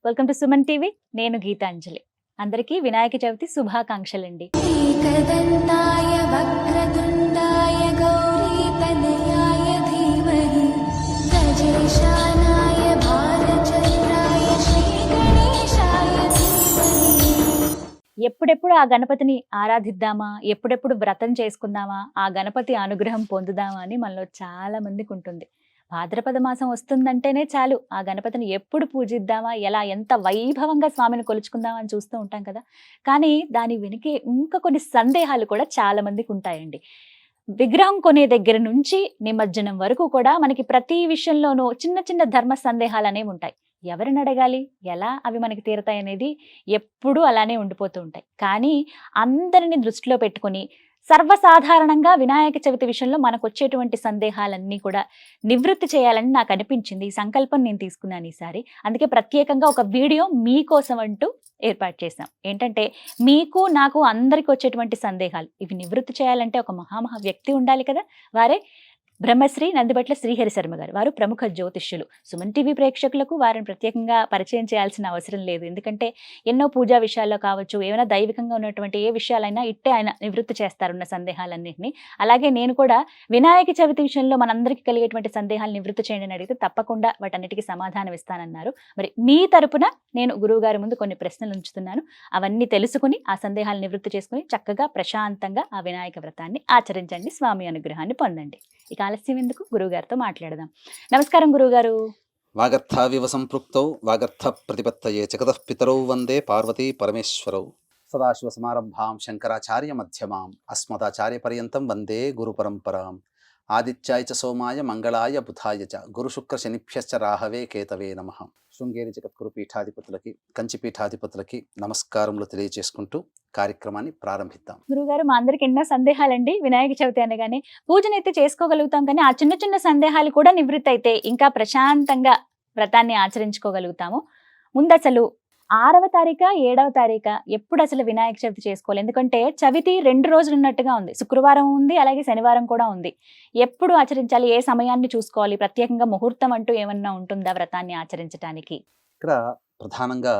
Welcome to Suman TV. నేను గీతాంజలి. అందరికీ వినాయక చవితి శుభాకాంక్షలండి. ఏకదంతాయ వక్రతుండాయ గౌరీతనయాయ ధీమహి గజేశానాయ భారచంద్రాయ శ్రీగణేశాయ ధీమహి. ఎప్పుడెప్పుడు ఆ గణపతిని ఆరాధిద్దామా, ఎప్పుడెప్పుడు వ్రతం చేసుకుందామా, ఆ గణపతి అనుగ్రహం పొందుదామా అని మనలో చాలా మందికి ఉంటుంది. భాద్రపద మాసం వస్తుందంటేనే చాలు ఆ గణపతిని ఎప్పుడు పూజిద్దామా, ఎలా ఎంత వైభవంగా స్వామిని కొలుచుకుందామా అని చూస్తూ ఉంటాం కదా. కానీ దాని వెనుక ఇంకా కొన్ని సందేహాలు కూడా చాలా మందికి ఉంటాయండి. విగ్రహం కొనే దగ్గర నుంచి నిమజ్జనం వరకు కూడా మనకి ప్రతి విషయంలోనూ చిన్న చిన్న ధర్మ సందేహాలు అనేవి ఉంటాయి. ఎవరిని అడగాలి, ఎలా అవి మనకి తీరతాయి అనేది ఎప్పుడూ అలానే ఉండిపోతూ ఉంటాయి. కానీ అందరిని దృష్టిలో పెట్టుకొని సర్వసాధారణంగా వినాయక చవితి విషయంలో మనకు వచ్చేటువంటి సందేహాలన్నీ కూడా నివృత్తి చేయాలని నాకు అనిపించింది. ఈ సంకల్పం నేను తీసుకున్నాను ఈసారి. అందుకే ప్రత్యేకంగా ఒక వీడియో మీకోసం అంటూ ఏర్పాటు చేశాం. ఏంటంటే మీకు నాకు అందరికి వచ్చేటువంటి సందేహాలు ఇవి నివృత్తి చేయాలంటే ఒక మహా వ్యక్తి ఉండాలి కదా. వారే బ్రహ్మశ్రీ నందిబట్ల శ్రీహరి శర్మ గారు. వారు ప్రముఖ జ్యోతిష్యులు. సుమన్ టీవీ ప్రేక్షకులకు వారిని ప్రత్యేకంగా పరిచయం చేయాల్సిన అవసరం లేదు. ఎందుకంటే ఎన్నో పూజా విషయాల్లో కావచ్చు, ఏమైనా దైవికంగా ఉన్నటువంటి ఏ విషయాలైనా ఇట్టే ఆయన నివృత్తి చేస్తారున్న సందేహాలన్నింటినీ. అలాగే నేను కూడా వినాయక చవితి విషయంలో మనందరికీ కలిగేటువంటి సందేహాలు నివృత్తి చేయండి అని అడిగితే తప్పకుండా వాటన్నిటికీ సమాధానం ఇస్తానన్నారు. మరి మీ తరపున నేను గురువు గారి ముందు కొన్ని ప్రశ్నలు ఉంచుతున్నాను. అవన్నీ తెలుసుకుని ఆ సందేహాలు నివృత్తి చేసుకుని చక్కగా ప్రశాంతంగా ఆ వినాయక వ్రతాన్ని ఆచరించండి, స్వామి అనుగ్రహాన్ని పొందండి. ఇక ఆలస్యం ఎందుకు, గురువుగారితో మాట్లాడదాం. నమస్కారం గురువుగారు. వాగర్థావివ సంపృక్తౌ వాగర్థ ప్రతిపత్తయే జగతః పితరౌ వందే పార్వతీ పరమేశ్వరౌ. సదాశివ సమారంభాం శంకరాచార్య మధ్యమాం అస్మదాచార్య పర్యంతం వందే గురు పరంపరాం. ఆదిత్యాయ చ సోమాయ మంగళాయ బుధాయ చ గురు శుక్ర శనిభ్యశ్చ రాహవే కేతవే నమః. శృంగేరి జగద్గురు పీఠాధిపతులకి, కంచి పీఠాధిపతులకి నమస్కారములు తెలియజేసుకుంటూ కార్యక్రమాన్ని ప్రారంభిద్దాం. గురువుగారు, మా అందరికి ఎన్నో సందేహాలండి. వినాయక చవితి అనగానే పూజనైతే చేసుకోగలుగుతాం, కానీ ఆ చిన్న చిన్న సందేహాలు కూడా నివృత్తి అయితే ఇంకా ప్రశాంతంగా వ్రతాన్ని ఆచరించుకోగలుగుతాము. ముందు అసలు 6వ తారీఖా 7వ తారీఖా ఎప్పుడు అసలు వినాయక చవితి చేసుకోవాలి? ఎందుకంటే చవితి 2 రోజులు ఉన్నట్టుగా ఉంది. శుక్రవారం ఉంది, అలాగే శనివారం కూడా ఉంది. ఎప్పుడు ఆచరించాలి, ఏ సమయాన్ని చూసుకోవాలి, ప్రత్యేకంగా ముహూర్తం అంటూ ఏమన్నా ఉంటుందా వ్రతాన్ని ఆచరించడానికి? ఇక్కడ ప్రధానంగా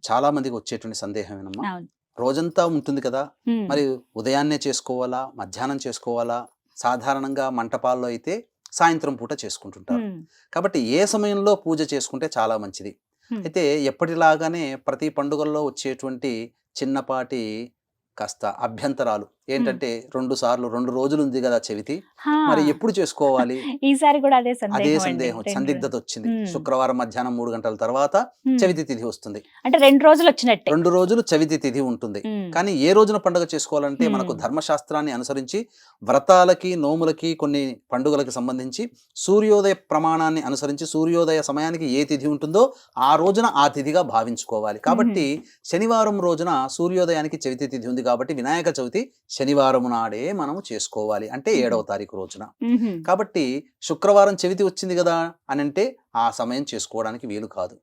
చాలా మందికి వచ్చేటువంటి సందేహం ఏనమ్మా, అవును. రోజంతా ఉంటుంది కదా, మరి ఉదయాన్నే చేసుకోవాలా, మధ్యాహ్నం చేసుకోవాలా? సాధారణంగా మంటపాల్లో అయితే సాయంత్రం పూట చేసుకుంటుంటారు. కాబట్టి ఏ సమయంలో పూజ చేసుకుంటే చాలా మంచిది? అయితే ఎప్పటిలాగానే ప్రతి పండుగల్లో వచ్చేటువంటి చిన్నపాటి కాస్త అభ్యంతరాలు ఏంటంటే, 2 రోజులు ఉంది కదా చవితి, మరి ఎప్పుడు చేసుకోవాలి? ఈసారి కూడా అదే అదే సందేహం, సందిగ్ధత వచ్చింది. శుక్రవారం మధ్యాహ్నం 3 గంటల తర్వాత చవితి తిథి వస్తుంది. అంటే 2 రోజులు వచ్చినట్టే. 2 రోజులు చవితి తిథి ఉంటుంది. కానీ ఏ రోజున పండుగ చేసుకోవాలంటే మనకు ధర్మశాస్త్రాన్ని అనుసరించి వ్రతాలకి, నోములకి, కొన్ని పండుగలకి సంబంధించి సూర్యోదయ ప్రమాణాన్ని అనుసరించి సూర్యోదయ సమయానికి ఏ తిథి ఉంటుందో ఆ రోజున ఆ తిథిగా భావించుకోవాలి. కాబట్టి శనివారం రోజున సూర్యోదయానికి చవితి తిథి ఉంది కాబట్టి వినాయక చవితి శనివారం నాడే మనం చేసుకోవాలి, అంటే 7వ తారీఖు రోజున. కాబట్టి శుక్రవారం చవితి వచ్చింది కదా అని అంటే ఆ సమయం చేసుకోవడానికి వీలు కాదు.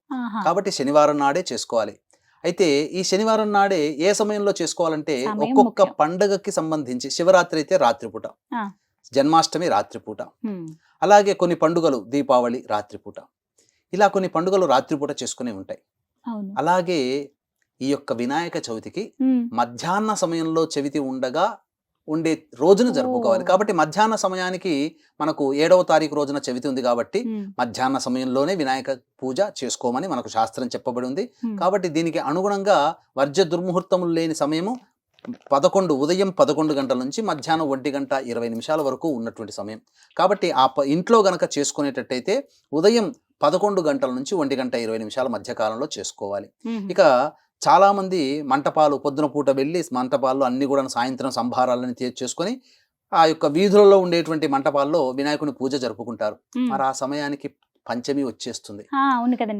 కాబట్టి శనివారం నాడే చేసుకోవాలి. అయితే ఈ శనివారం నాడే ఏ సమయంలో చేసుకోవాలంటే, ఒక్కొక్క పండగకి సంబంధించి శివరాత్రి అయితే రాత్రిపూట, జన్మాష్టమి రాత్రిపూట, అలాగే కొన్ని పండుగలు దీపావళి రాత్రిపూట, ఇలా కొన్ని పండుగలు రాత్రిపూట చేసుకునే ఉంటాయి. అలాగే ఈ యొక్క వినాయక చవితికి మధ్యాహ్న సమయంలో చవితి ఉండగా ఉండే రోజును జరుపుకోవాలి. కాబట్టి మధ్యాహ్న సమయానికి మనకు 7వ తారీఖు రోజున చవితి ఉంది కాబట్టి మధ్యాహ్న సమయంలోనే వినాయక పూజ చేసుకోమని మనకు శాస్త్రం చెప్పబడి ఉంది. కాబట్టి దీనికి అనుగుణంగా వర్జ్య దుర్ముహూర్తములు లేని సమయము ఉదయం 11 గంటల నుంచి మధ్యాహ్నం 1:20 వరకు ఉన్నటువంటి సమయం. కాబట్టి ఆ ఇంట్లో గనక చేసుకునేటట్టయితే ఉదయం 11 గంటల నుంచి 1:20 మధ్య కాలంలో చేసుకోవాలి. ఇక చాలా మంది మంటపాలు పొద్దున పూట వెళ్ళి మంటపాల్లో అన్ని కూడా సాయంత్రం సంభారాలని చేసుకొని ఆ యొక్క వీధులలో ఉండేటువంటి మంటపాల్లో వినాయకుని పూజ జరుపుకుంటారు. మరి ఆ సమయానికి పంచమి వచ్చేస్తుంది.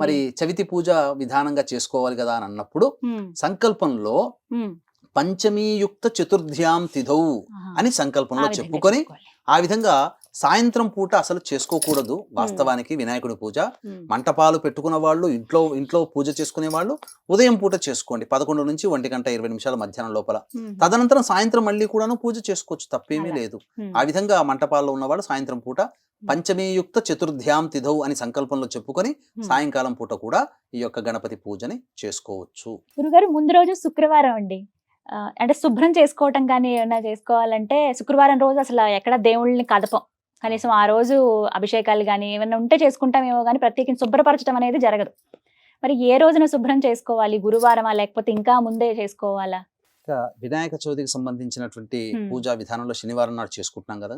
మరి చవితి పూజ విధానంగా చేసుకోవాలి కదా అని అన్నప్పుడు సంకల్పంలో పంచమీయుక్త చతుర్థ్యాం తిథౌ అని సంకల్పంలో చెప్పుకొని ఆ విధంగా సాయంత్రం పూట అసలు చేసుకోకూడదు వాస్తవానికి వినాయకుడి పూజ. మంటపాలు పెట్టుకున్న వాళ్ళు, ఇంట్లో పూజ చేసుకునే వాళ్ళు ఉదయం పూట చేసుకోండి, 11 నుంచి 1:20 మధ్యాహ్నం లోపల. తదనంతరం సాయంత్రం మళ్ళీ కూడాను పూజ చేసుకోవచ్చు, తప్పేమీ అలా. లేదు. ఆ విధంగా మంటపాల్లో ఉన్నవాళ్ళు సాయంత్రం పూట పంచమీయుక్త చతుర్థ్యాం తిథౌ అని సంకల్పంలో చెప్పుకొని సాయంకాలం పూట కూడా ఈ యొక్క గణపతి పూజని చేసుకోవచ్చు. గురుగారు, ముందు రోజు శుక్రవారం అండి. అంటే శుభ్రం చేసుకోవటం కానీ ఏమైనా చేసుకోవాలంటే శుక్రవారం రోజు అసలు ఎక్కడ దేవుళ్ళని కదపం. కనీసం ఆ రోజు అభిషేకాలు కానీ ఏమైనా ఉంటే చేసుకుంటామేమో కానీ ప్రత్యేకించి శుభ్రపరచడం అనేది జరగదు. మరి ఏ రోజున శుభ్రం చేసుకోవాలి? గురువారమా లేకపోతే ఇంకా ముందే చేసుకోవాలా? ఇక వినాయక చవితికి సంబంధించినటువంటి పూజా విధానంలో శనివారం నాడు చేసుకుంటున్నాం కదా.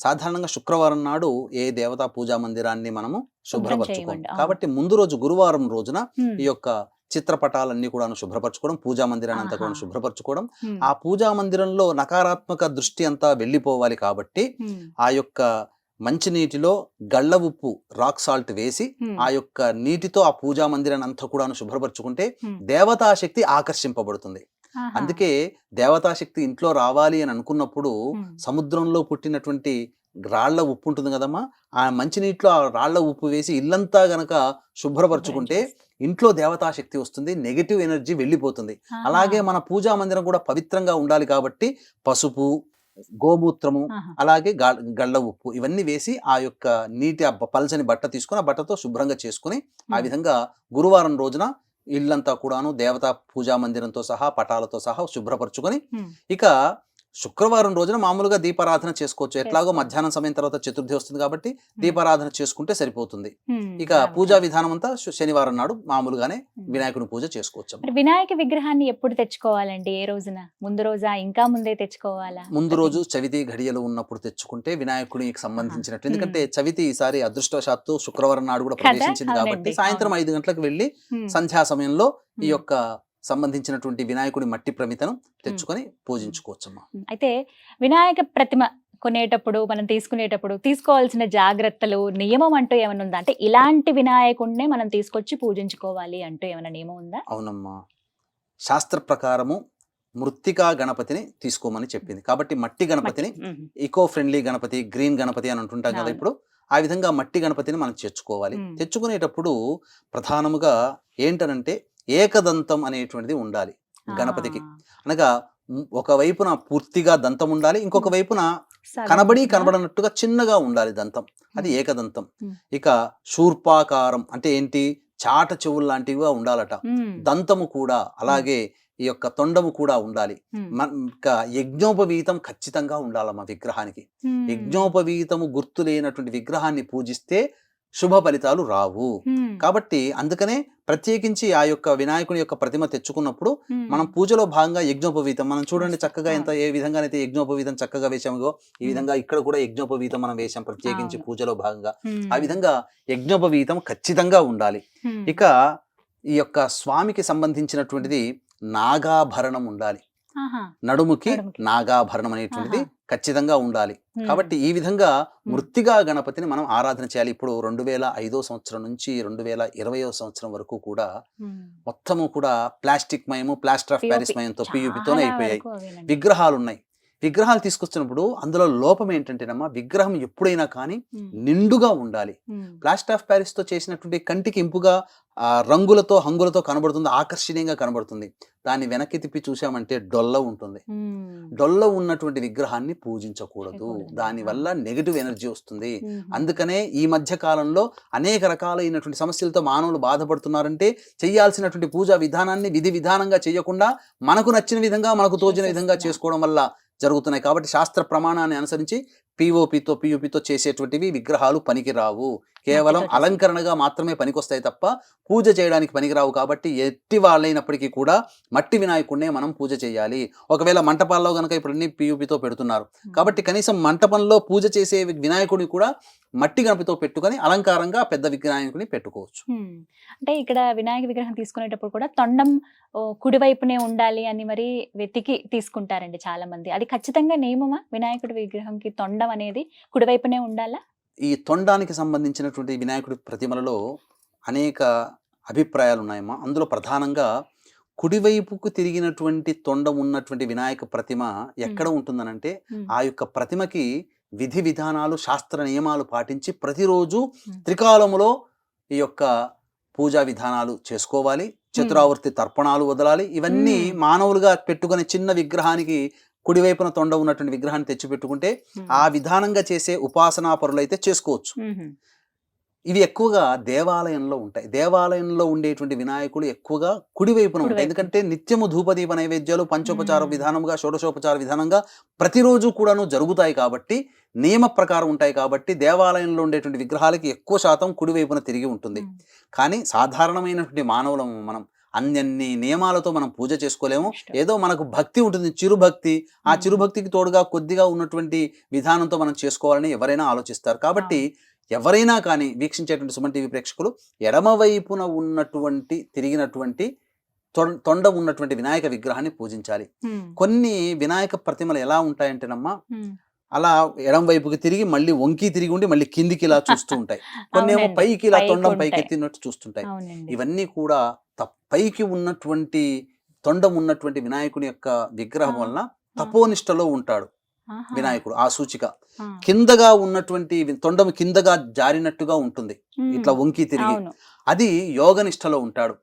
సాధారణంగా శుక్రవారం నాడు ఏ దేవతా పూజా మందిరాన్ని మనము శుభ్రపరచుకోం. చేయమండి. కాబట్టి ముందు రోజు గురువారం రోజున ఈ యొక్క చిత్రపటాలన్నీ కూడా శుభ్రపరచుకోవడం, పూజా మందిరాన్ని అంతా కూడా శుభ్రపరచుకోవడం. ఆ పూజా మందిరంలో నకారాత్మక దృష్టి అంతా వెళ్ళిపోవాలి కాబట్టి ఆ యొక్క మంచినీటిలో గళ్ళ ఉప్పు, రాక్ సాల్ట్ వేసి ఆ యొక్క నీటితో ఆ పూజా మందిరాన్ని అంతా కూడా శుభ్రపరచుకుంటే దేవతాశక్తి ఆకర్షింపబడుతుంది. అందుకే దేవతాశక్తి ఇంట్లో రావాలి అని అనుకున్నప్పుడు సముద్రంలో పుట్టినటువంటి రాళ్ల ఉప్పు ఉంటుంది కదమ్మా, ఆ మంచినీటిలో ఆ రాళ్ల ఉప్పు వేసి ఇల్లంతా గనక శుభ్రపరచుకుంటే ఇంట్లో దేవతాశక్తి వస్తుంది, నెగటివ్ ఎనర్జీ వెళ్ళిపోతుంది. అలాగే మన పూజా మందిరం కూడా పవిత్రంగా ఉండాలి కాబట్టి పసుపు, గోమూత్రము, అలాగే గళ్ళ ఉప్పు ఇవన్నీ వేసి ఆ యొక్క నీటి పల్చని బట్ట తీసుకుని ఆ బట్టతో శుభ్రంగా చేసుకుని ఆ విధంగా గురువారం రోజున ఇల్లంతా కూడాను దేవతా పూజా మందిరంతో సహా పటాలతో సహా శుభ్రపరచుకొని ఇక శుక్రవారం రోజున మామూలుగా దీపారాధన చేసుకోవచ్చు. ఎట్లాగో మధ్యాహ్నం సమయం తర్వాత చతుర్థి వస్తుంది కాబట్టి దీపారాధన చేసుకుంటే సరిపోతుంది. ఇక పూజా విధానం అంతా శనివారం నాడు మామూలుగానే వినాయకుని పూజ చేసుకోవచ్చు. వినాయక విగ్రహాన్ని ఎప్పుడు తెచ్చుకోవాలండి? ఏ రోజున? ముందు రోజా, ఇంకా ముందే తెచ్చుకోవాలా? ముందు రోజు చవితి ఘడియలు ఉన్నప్పుడు తెచ్చుకుంటే వినాయకుడికి సంబంధించినట్టు. ఎందుకంటే చవితి ఈసారి అదృష్టవశాత్తు శుక్రవారం నాడు కూడా ప్రవేశించింది కాబట్టి సాయంత్రం 5 గంటలకు వెళ్ళి సంధ్యా సమయంలో ఈ యొక్క సంబంధించినటువంటి వినాయకుడి మట్టి ప్రమితను తెచ్చుకొని పూజించుకోవచ్చమ్మా. అయితే వినాయక ప్రతిమ కొనేటప్పుడు మనం తీసుకునేటప్పుడు తీసుకోవాల్సిన జాగ్రత్తలు, నియమం అంటూ ఏమైనా ఉందా? అంటే ఇలాంటి వినాయకుడినే మనం తీసుకొచ్చి పూజించుకోవాలి అంటూ ఏమైనా నియమం ఉందా? అవునమ్మా, శాస్త్ర ప్రకారము మృత్తికా గణపతిని తీసుకోమని చెప్పింది కాబట్టి మట్టి గణపతిని, eco friendly Ganapati, green Ganapati అని అంటుంటాం కదా ఇప్పుడు, ఆ విధంగా మట్టి గణపతిని మనం తెచ్చుకోవాలి. తెచ్చుకునేటప్పుడు ప్రధానముగా ఏంటనంటే ఏకదంతం అనేటువంటిది ఉండాలి గణపతికి. అనగా ఒకవైపున పూర్తిగా దంతం ఉండాలి, ఇంకొక వైపున కనబడనట్టుగా చిన్నగా ఉండాలి దంతం, అది ఏకదంతం. ఇక శూర్పాకారం అంటే ఏంటి, చాట చెవులు లాంటివిగా ఉండాలట. దంతము కూడా అలాగే ఈ యొక్క తొండము కూడా ఉండాలి. యజ్ఞోపవీతం ఖచ్చితంగా ఉండాలమ్మా విగ్రహానికి. యజ్ఞోపవీతము గుర్తు లేనటువంటి విగ్రహాన్ని పూజిస్తే శుభ ఫలితాలు రావు. కాబట్టి అందుకనే ప్రత్యేకించి ఆ యొక్క వినాయకుని యొక్క ప్రతిమ తెచ్చుకున్నప్పుడు మనం పూజలో భాగంగా యజ్ఞోపవీతం మనం చూడండి చక్కగా ఏ విధంగానైతే యజ్ఞోపవీతం చక్కగా వేసామో ఈ విధంగా ఇక్కడ కూడా యజ్ఞోపవీతం మనం వేసాం ప్రత్యేకించి పూజలో భాగంగా. ఆ విధంగా యజ్ఞోపవీతం ఖచ్చితంగా ఉండాలి. ఇక ఈ యొక్క స్వామికి సంబంధించినటువంటిది నాగాభరణం ఉండాలి, నడుముకి నాగాభరణం అనేటువంటిది ఖచ్చితంగా ఉండాలి. కాబట్టి ఈ విధంగా మృత్తిగా గణపతిని మనం ఆరాధన చేయాలి. ఇప్పుడు 2005 సంవత్సరం నుంచి 2020 సంవత్సరం వరకు కూడా మొత్తము కూడా ప్లాస్టిక్ మయము, ప్లాస్టర్ ఆఫ్ ప్యారిస్ మయంతో పియూపితోనే అయిపోయాయి. విగ్రహాలు ఉన్నాయి. విగ్రహాలు తీసుకొచ్చినప్పుడు అందులో లోపం ఏంటంటేనమ్మా, విగ్రహం ఎప్పుడైనా కానీ నిండుగా ఉండాలి. ప్లాస్టర్ ఆఫ్ ప్యారిస్ తో చేసినటువంటి కంటికి ఇంపుగా రంగులతో హంగులతో కనబడుతుంది, ఆకర్షణీయంగా కనబడుతుంది. దాన్ని వెనక్కి తిప్పి చూసామంటే డొల్ల ఉంటుంది. డొల్ల ఉన్నటువంటి విగ్రహాన్ని పూజించకూడదు, దానివల్ల నెగటివ్ ఎనర్జీ వస్తుంది. అందుకనే ఈ మధ్య కాలంలో అనేక రకాలైనటువంటి సమస్యలతో మానవులు బాధపడుతున్నారంటే చేయాల్సినటువంటి పూజా విధానాన్ని విధి విధానంగా చేయకుండా మనకు నచ్చిన విధంగా మనకు తోచిన విధంగా చేసుకోవడం వల్ల జరుగుతున్నాయి. కాబట్టి శాస్త్ర ప్రమాణాన్ని అనుసరించి పియూపితో చేసేటువంటివి విగ్రహాలు పనికిరావు, కేవలం అలంకరణగా మాత్రమే పనికొస్తాయి తప్ప పూజ చేయడానికి పనికిరావు. కాబట్టి ఎట్టి వాళ్ళైనప్పటికీ కూడా మట్టి వినాయకుడినే మనం పూజ చేయాలి. ఒకవేళ మంటపాల్లో కనుక ఇప్పుడు అన్ని పియూపితో పెడుతున్నారు కాబట్టి కనీసం మంటపంలో పూజ చేసే వినాయకుడిని కూడా మట్టి గణపతితో పెట్టుకొని అలంకారంగా పెద్ద వినాయకుడిని పెట్టుకోవచ్చు. అంటే ఇక్కడ వినాయక విగ్రహం తీసుకునేటప్పుడు కూడా తొండం కుడివైపునే ఉండాలి అని మరి వెతికి తీసుకుంటారండి చాలా మంది. అది ఖచ్చితంగా నియమమా? వినాయకుడి విగ్రహంకి తొండం అనేది కుడివైపునే ఉండాలా? ఈ తొండానికి సంబంధించినటువంటి వినాయకుడి ప్రతిమలలో అనేక అభిప్రాయాలు ఉన్నాయమ్మా. అందులో ప్రధానంగా కుడివైపుకు తిరిగినటువంటి తొండం ఉన్నటువంటి వినాయక ప్రతిమ ఎక్కడ ఉంటుందనంటే ఆ యొక్క ప్రతిమకి విధి విధానాలు శాస్త్ర నియమాలు పాటించి ప్రతిరోజు త్రికాలములో ఈ యొక్క పూజా విధానాలు చేసుకోవాలి. చతురావర్తి తర్పణాలు వదలాలి. ఇవన్నీ మానవులుగా పెట్టుకునే చిన్న విగ్రహానికి కుడివైపున తొండ ఉన్నటువంటి విగ్రహాన్ని తెచ్చి పెట్టుకుంటే ఆ విధానంగా చేసే ఉపాసనా పరులైతే చేసుకోవచ్చు. ఇవి ఎక్కువగా దేవాలయంలో ఉంటాయి. దేవాలయంలో ఉండేటువంటి వినాయకుడు ఎక్కువగా కుడివైపున ఉంటాయి. ఎందుకంటే నిత్యము ధూపదీప నైవేద్యాలు పంచోపచార విధానంగా షోడశోపచార విధానంగా ప్రతిరోజు కూడాను జరుగుతాయి కాబట్టి, నియమ ప్రకారం ఉంటాయి కాబట్టి దేవాలయంలో ఉండేటువంటి విగ్రహాలకి ఎక్కువ శాతం కుడివైపున తిరిగి ఉంటుంది. కానీ సాధారణమైనటువంటి మానవులం మనం అన్ని నియమాలతో మనం పూజ చేసుకోలేము. ఏదో మనకు భక్తి ఉంటుంది, చిరుభక్తి. ఆ చిరుభక్తికి తోడుగా కొద్దిగా ఉన్నటువంటి విధానంతో మనం చేసుకోవాలని ఎవరైనా ఆలోచిస్తారు. కాబట్టి ఎవరైనా కానీ వీక్షించేటువంటి సుమన్ టీవీ ప్రేక్షకులు ఎడమవైపున ఉన్నటువంటి తిరిగినటువంటి తొండ ఉన్నటువంటి వినాయక విగ్రహాన్ని పూజించాలి. కొన్ని వినాయక ప్రతిమలు ఎలా ఉంటాయంటేనమ్మా, అలా ఎడం వైపుకి తిరిగి మళ్ళీ వంకి తిరిగి ఉండి మళ్ళీ కిందికి ఇలా చూస్తూ ఉంటాయి. కొన్ని ఏమో పైకి ఇలా తొండం పైకి ఎత్తినట్టు చూస్తుంటాయి. ఇవన్నీ కూడా పైకి ఉన్నటువంటి తొండం ఉన్నటువంటి వినాయకుని యొక్క విగ్రహం వలన తపోనిష్టలో ఉంటాడు వినాయకుడు. ఆ సూచిక కిందగా ఉన్నటువంటి తొండం కిందగా జారినట్టుగా ఉంటుంది, ఇట్లా వంకి తిరిగి. అది యోగ నిష్టలో ఉంటాడు.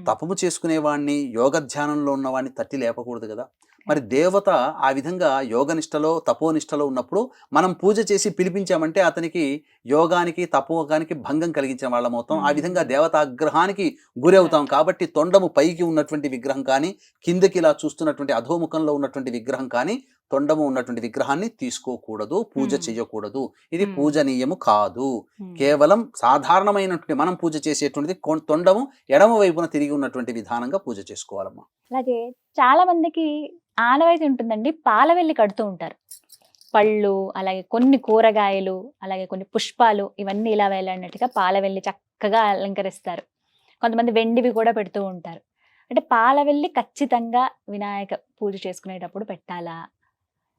తపము చేసుకునేవాడిని, యోగ ధ్యానంలో ఉన్నవాడిని తట్టి లేపకూడదు కదా. మరి దేవత ఆ విధంగా యోగనిష్టలో తపోనిష్టలో ఉన్నప్పుడు మనం పూజ చేసి పిలిపించామంటే అతనికి యోగానికి తపోగానికి భంగం కలిగించిన వాళ్ళం అవుతాం. ఆ విధంగా దేవతాగ్రహానికి గురి అవుతాం. కాబట్టి తొండము పైకి ఉన్నటువంటి విగ్రహం కానీ, కిందకి ఇలా చూస్తున్నటువంటి అధోముఖంలో ఉన్నటువంటి విగ్రహం కానీ, తొండము ఉన్నటువంటి విగ్రహాన్ని తీసుకోకూడదు, పూజ చేయకూడదు. ఇది పూజనీయము కాదు. కేవలం సాధారణమైనటువంటి మనం పూజ చేసేటువంటిది తొండము ఎడమ వైపున తిరిగి ఉన్నటువంటి విధానంగా పూజ చేసుకోవాలమ్మా. అలాగే చాలా మందికి ఆనవాయితీ ఉంటుందండి, పాలవెల్లి కడుతూ ఉంటారు. పళ్ళు, అలాగే కొన్ని కూరగాయలు, అలాగే కొన్ని పుష్పాలు, ఇవన్నీ ఇలా వేలాడినట్టుగా పాలవెల్లి చక్కగా అలంకరిస్తారు. కొంతమంది వెండివి కూడా పెడుతూ ఉంటారు. అంటే పాలవెల్లి ఖచ్చితంగా వినాయక పూజ చేసుకునేటప్పుడు పెట్టాలా,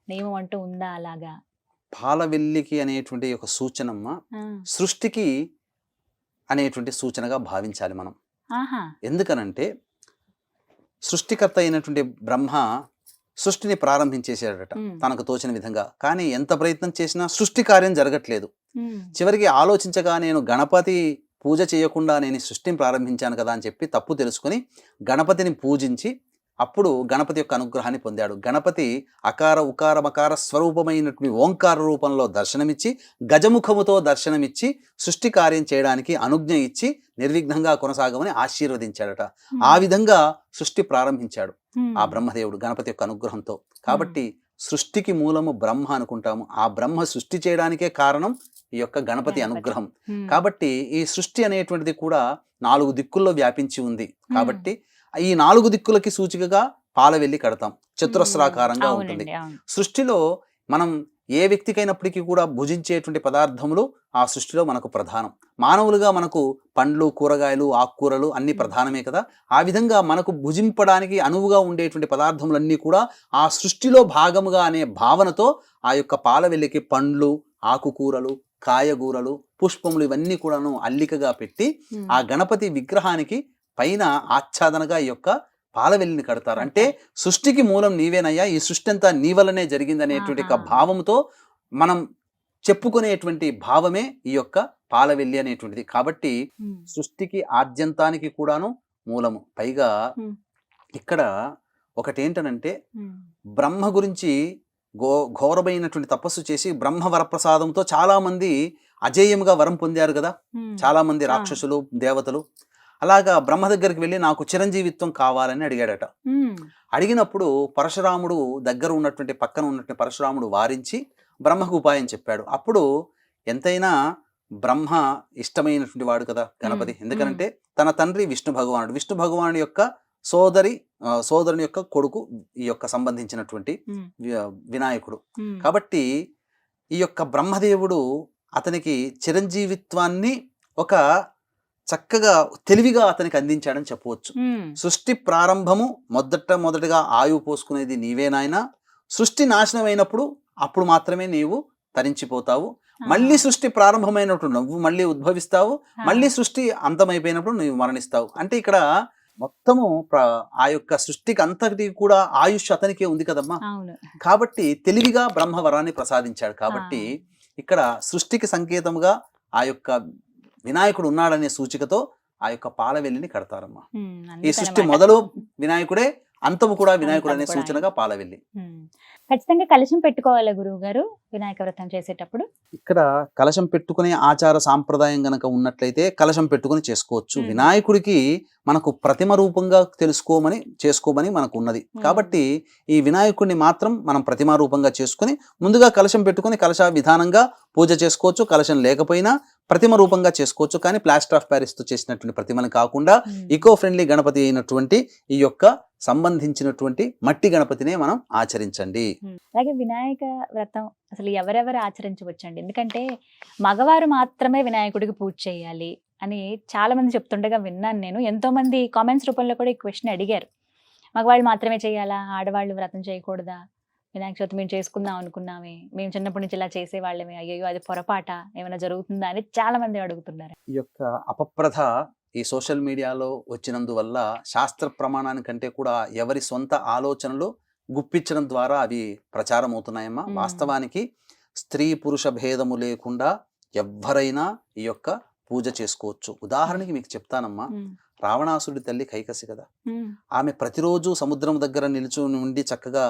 నియమం అంటూ ఉందా? అలాగా పాలవెల్లికి అనేటువంటి ఒక సూచనమ్మ సృష్టికి అనేటువంటి సూచనగా భావించాలి మనం. ఎందుకనంటే సృష్టికర్త అయినటువంటి బ్రహ్మ సృష్టిని ప్రారంభించేసాడట తనకు తోచిన విధంగా. కానీ ఎంత ప్రయత్నం చేసినా సృష్టి కార్యం జరగట్లేదు. చివరికి ఆలోచించగా నేను గణపతి పూజ చేయకుండా నేను సృష్టిని ప్రారంభించాను కదా అని చెప్పి తప్పు తెలుసుకుని గణపతిని పూజించి అప్పుడు గణపతి యొక్క అనుగ్రహాన్ని పొందాడు. గణపతి అకార ఉకార మకార స్వరూపమైనటువంటి ఓంకార రూపంలో దర్శనమిచ్చి, గజముఖముతో దర్శనమిచ్చి సృష్టి కార్యం చేయడానికి అనుజ్ఞ ఇచ్చి నిర్విఘ్నంగా కొనసాగమని ఆశీర్వదించాడట. ఆ విధంగా సృష్టి ప్రారంభించాడు ఆ బ్రహ్మదేవుడు గణపతి యొక్క అనుగ్రహంతో. కాబట్టి సృష్టికి మూలము బ్రహ్మ అనుకుంటాము. ఆ బ్రహ్మ సృష్టి చేయడానికే కారణం ఈ యొక్క గణపతి అనుగ్రహం. కాబట్టి ఈ సృష్టి అనేటువంటిది కూడా 4 దిక్కుల్లో వ్యాపించి ఉంది. కాబట్టి ఈ 4 దిక్కులకి సూచికగా పాలవెల్లి కడతాం. చతురస్రాకారంగా ఉంటుంది. సృష్టిలో మనం ఏ వ్యక్తికైనప్పటికీ కూడా భుజించేటువంటి పదార్థములు ఆ సృష్టిలో మనకు ప్రధానం. మానవులుగా మనకు పండ్లు, కూరగాయలు, ఆకుకూరలు అన్ని ప్రధానమే కదా. ఆ విధంగా మనకు భుజింపడానికి అనువుగా ఉండేటువంటి పదార్థములన్నీ కూడా ఆ సృష్టిలో భాగముగా అనే భావనతో ఆ యొక్క పాలవెల్లికి పండ్లు, ఆకుకూరలు, కాయగూరలు, పుష్పములు ఇవన్నీ కూడాను అల్లికగా పెట్టి ఆ గణపతి విగ్రహానికి పైన ఆచ్ఛాదనగా ఈ యొక్క పాలవెల్లిని కడతారు. అంటే సృష్టికి మూలం నీవేనయ్యా, ఈ సృష్టి అంతా నీ వల్లనే జరిగిందనేటువంటి ఒక భావంతో మనం చెప్పుకునేటువంటి భావమే ఈ యొక్క పాలవెల్లి అనేటువంటిది. కాబట్టి సృష్టికి ఆద్యంతానికి కూడాను మూలము. పైగా ఇక్కడ ఒకటేంటనంటే బ్రహ్మ గురించి ఘోరమైనటువంటి తపస్సు చేసి బ్రహ్మ వరప్రసాదంతో చాలా మంది అజేయముగా వరం పొందారు కదా. చాలా మంది రాక్షసులు, దేవతలు. అలాగా బ్రహ్మ దగ్గరికి వెళ్ళి నాకు చిరంజీవిత్వం కావాలని అడిగాడట. అడిగినప్పుడు పరశురాముడు దగ్గర ఉన్నటువంటి పక్కన ఉన్నటువంటి పరశురాముడు వారించి బ్రహ్మకు ఉపాయం చెప్పాడు. అప్పుడు ఎంతైనా బ్రహ్మ ఇష్టమైనటువంటి వాడు కదా గణపతి. ఎందుకంటే తన తండ్రి విష్ణు భగవానుడు, విష్ణు భగవానుడి యొక్క సోదరుని యొక్క కొడుకు ఈ యొక్క సంబంధించినటువంటి వినాయకుడు. కాబట్టి ఈ యొక్క బ్రహ్మదేవుడు అతనికి చిరంజీవిత్వాన్ని ఒక చక్కగా తెలివిగా అతనికి అందించాడని చెప్పవచ్చు. సృష్టి ప్రారంభము మొదటగా ఆయువు పోసుకునేది నీవే నాయనా. సృష్టి నాశనం అయినప్పుడు అప్పుడు మాత్రమే నీవు తరించిపోతావు. మళ్ళీ సృష్టి ప్రారంభమైనప్పుడు నువ్వు మళ్ళీ ఉద్భవిస్తావు. మళ్ళీ సృష్టి అంతమైపోయినప్పుడు నువ్వు మరణిస్తావు. అంటే ఇక్కడ మొత్తము ఆ యొక్క సృష్టికి అంతటి కూడా ఆయుష్ అతనికే ఉంది కదమ్మా. అవును. కాబట్టి తెలివిగా బ్రహ్మవరాన్ని ప్రసాదించాడు. కాబట్టి ఇక్కడ సృష్టికి సంకేతముగా ఆ యొక్క వినాయకుడు ఉన్నాడనే సూచికతో ఆ యొక్క పాలవెల్లిని కడతారమ్మా. ఈ సృష్టి అందుకనమాట. మొదలు వినాయకుడే, అంతము కూడా వినాయకుడు అనే అంతం కూడా సూచనగా పాలవెల్లి. ఖచ్చితంగా కలశం పెట్టుకోవాలా గురువు గారు వినాయక వ్రతం చేసేటప్పుడు? ఇక్కడ కలశం పెట్టుకునే ఆచార సాంప్రదాయం గనక ఉన్నట్లయితే కలశం పెట్టుకుని చేసుకోవచ్చు. వినాయకుడికి మనకు ప్రతిమ రూపంగా చేసుకోమని మనకు ఉన్నది. కాబట్టి ఈ వినాయకుడిని మాత్రం మనం ప్రతిమా రూపంగా చేసుకుని ముందుగా కలశం పెట్టుకుని కలశ విధానంగా పూజ చేసుకోవచ్చు. కలశం లేకపోయినా ప్రతిమ రూపంగా చేసుకోవచ్చు. కానీ ప్లాస్టర్ ఆఫ్ ప్యారిస్ తో చేసినటువంటి ప్రతిమని కాకుండా ఈకో ఫ్రెండ్లీ గణపతి అయినటువంటి ఈ యొక్క సంబంధించినటువంటి మట్టి గణపతినే మనం ఆచరించండి. అలాగే వినాయక వ్రతం అసలు ఎవరెవరు ఆచరించవచ్చండి? ఎందుకంటే మగవారు మాత్రమే వినాయకుడికి పూజ చేయాలి అని చాలా మంది చెప్తుండగా విన్నాను నేను. ఎంతో మంది కామెంట్స్ రూపంలో కూడా ఈ క్వశ్చన్ అడిగారు. మగవాళ్ళు మాత్రమే చేయాలా, ఆడవాళ్ళు వ్రతం చేయకూడదా? వినాయక చవితి మేము చేసుకుందాం అనుకున్నామే, మేము చిన్నప్పటి నుంచి ఇలా చేసేవాళ్ళమే, అయ్యో అది పొరపాట, ఏమైనా జరుగుతుందా అని చాలా మంది అడుగుతున్నారు. ఈ యొక్క అపప్రథ ఈ సోషల్ మీడియాలో వచ్చినందువల్ల శాస్త్ర ప్రమాణానికంటే కూడా ఎవరి సొంత ఆలోచనలు గుప్పించడం ద్వారా అవి ప్రచారం అవుతున్నాయమ్మా. వాస్తవానికి స్త్రీ పురుష భేదము లేకుండా ఎవ్వరైనా ఈ యొక్క పూజ చేసుకోవచ్చు. ఉదాహరణకి మీకు చెప్తానమ్మా, రావణాసుడి తల్లి కైకసి కదా, ఆమె ప్రతిరోజు సముద్రం దగ్గర నిలుచుని ఉండి చక్కగా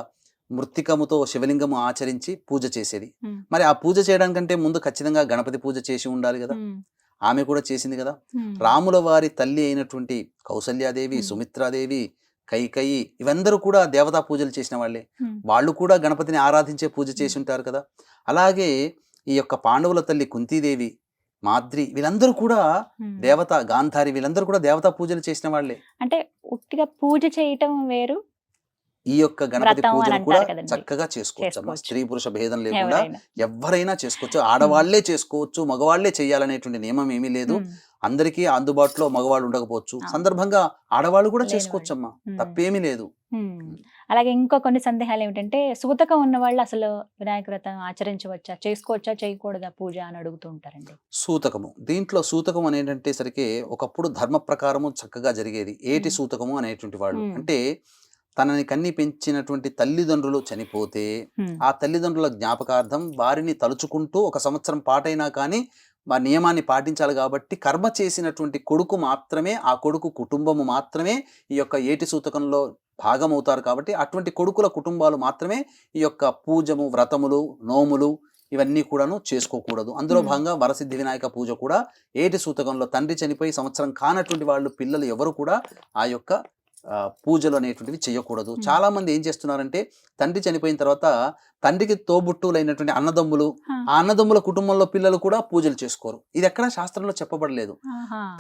మృత్తికముతో శివలింగము ఆచరించి పూజ చేసేది. మరి ఆ పూజ చేయడానికంటే ముందు ఖచ్చితంగా గణపతి పూజ చేసి ఉండాలి కదా. ఆమె కూడా చేసింది కదా. రాముల వారి తల్లి అయినటువంటి కౌసల్యాదేవి, సుమిత్రాదేవి, కైకయి ఇవందరూ కూడా దేవతా పూజలు చేసిన వాళ్ళే. వాళ్ళు కూడా గణపతిని ఆరాధించే పూజ చేసి ఉంటారు కదా. అలాగే ఈ యొక్క పాండవుల తల్లి కుంతీదేవి, మాద్రి వీళ్ళందరూ కూడా దేవత, గాంధారి వీళ్ళందరూ కూడా దేవతా పూజలు చేసిన వాళ్ళే. అంటే ఉట్టిగా పూజ చేయటం వేరు, ఈ యొక్క గణపతి వ్రతం అని పూజను అంటారు కూడా కదండి. చక్కగా చేసుకోవచ్చు. చేసుకోవచ్చు. స్త్రీ పురుష భేదం లేకుండా ఎవరైనా. ఎవరైనా చేసుకోవచ్చు. ఆడవాళ్లే చేసుకోవచ్చు, మగవాళ్లే చేయాలనేటువంటి నియమం ఏమీ లేదు. అందరికీ అందుబాటులో మగవాళ్ళు ఉండకపోవచ్చు, సందర్భంగా ఆడవాళ్ళు కూడా లేని చేసుకోవచ్చమ్మా, వాళ్ళు. తప్పేమీ లేదు. అలాగే ఇంకో కొన్ని సందేహాలు ఏమిటంటే, సూతకం ఉన్న వాళ్ళు అసలు వినాయక వ్రతం ఆచరించవచ్చా, చేసుకోవచ్చా, చేయకూడదా పూజ అని అడుగుతూ ఉంటారండి. సూతకము, దీంట్లో సూతకం అనేటంటే సరికి ఒకప్పుడు ధర్మ ప్రకారము చక్కగా జరిగేది. ఏటి సూతకము అనేటువంటి వాళ్ళు అంటే తనని కన్ని పెంచినటువంటి తల్లిదండ్రులు చనిపోతే ఆ తల్లిదండ్రుల జ్ఞాపకార్థం వారిని తలుచుకుంటూ ఒక సంవత్సరం పాటైనా కానీ ఆ నియమాన్ని పాటించాలి. కాబట్టి కర్మ చేసినటువంటి కొడుకు మాత్రమే, ఆ కొడుకు కుటుంబము మాత్రమే ఈ యొక్క ఏటి సూతకంలో భాగమవుతారు. కాబట్టి అటువంటి కొడుకుల కుటుంబాలు మాత్రమే ఈ యొక్క పూజము, వ్రతములు, నోములు ఇవన్నీ కూడాను చేసుకోకూడదు. అందులో భాగంగా వరసిద్ధి వినాయక పూజ కూడా ఏటి సూతకంలో తండ్రి చనిపోయి సంవత్సరం కానటువంటి వాళ్ళు, పిల్లలు ఎవరు కూడా ఆ యొక్క పూజలు అనేటువంటివి చేయకూడదు. చాలా మంది ఏం చేస్తున్నారంటే తండ్రి చనిపోయిన తర్వాత తండ్రికి తోబుట్టువులైనటువంటి అన్నదమ్ములు, ఆ అన్నదమ్ముల కుటుంబంలో పిల్లలు కూడా పూజలు చేసుకోరు. ఇది ఎక్కడా శాస్త్రంలో చెప్పబడలేదు.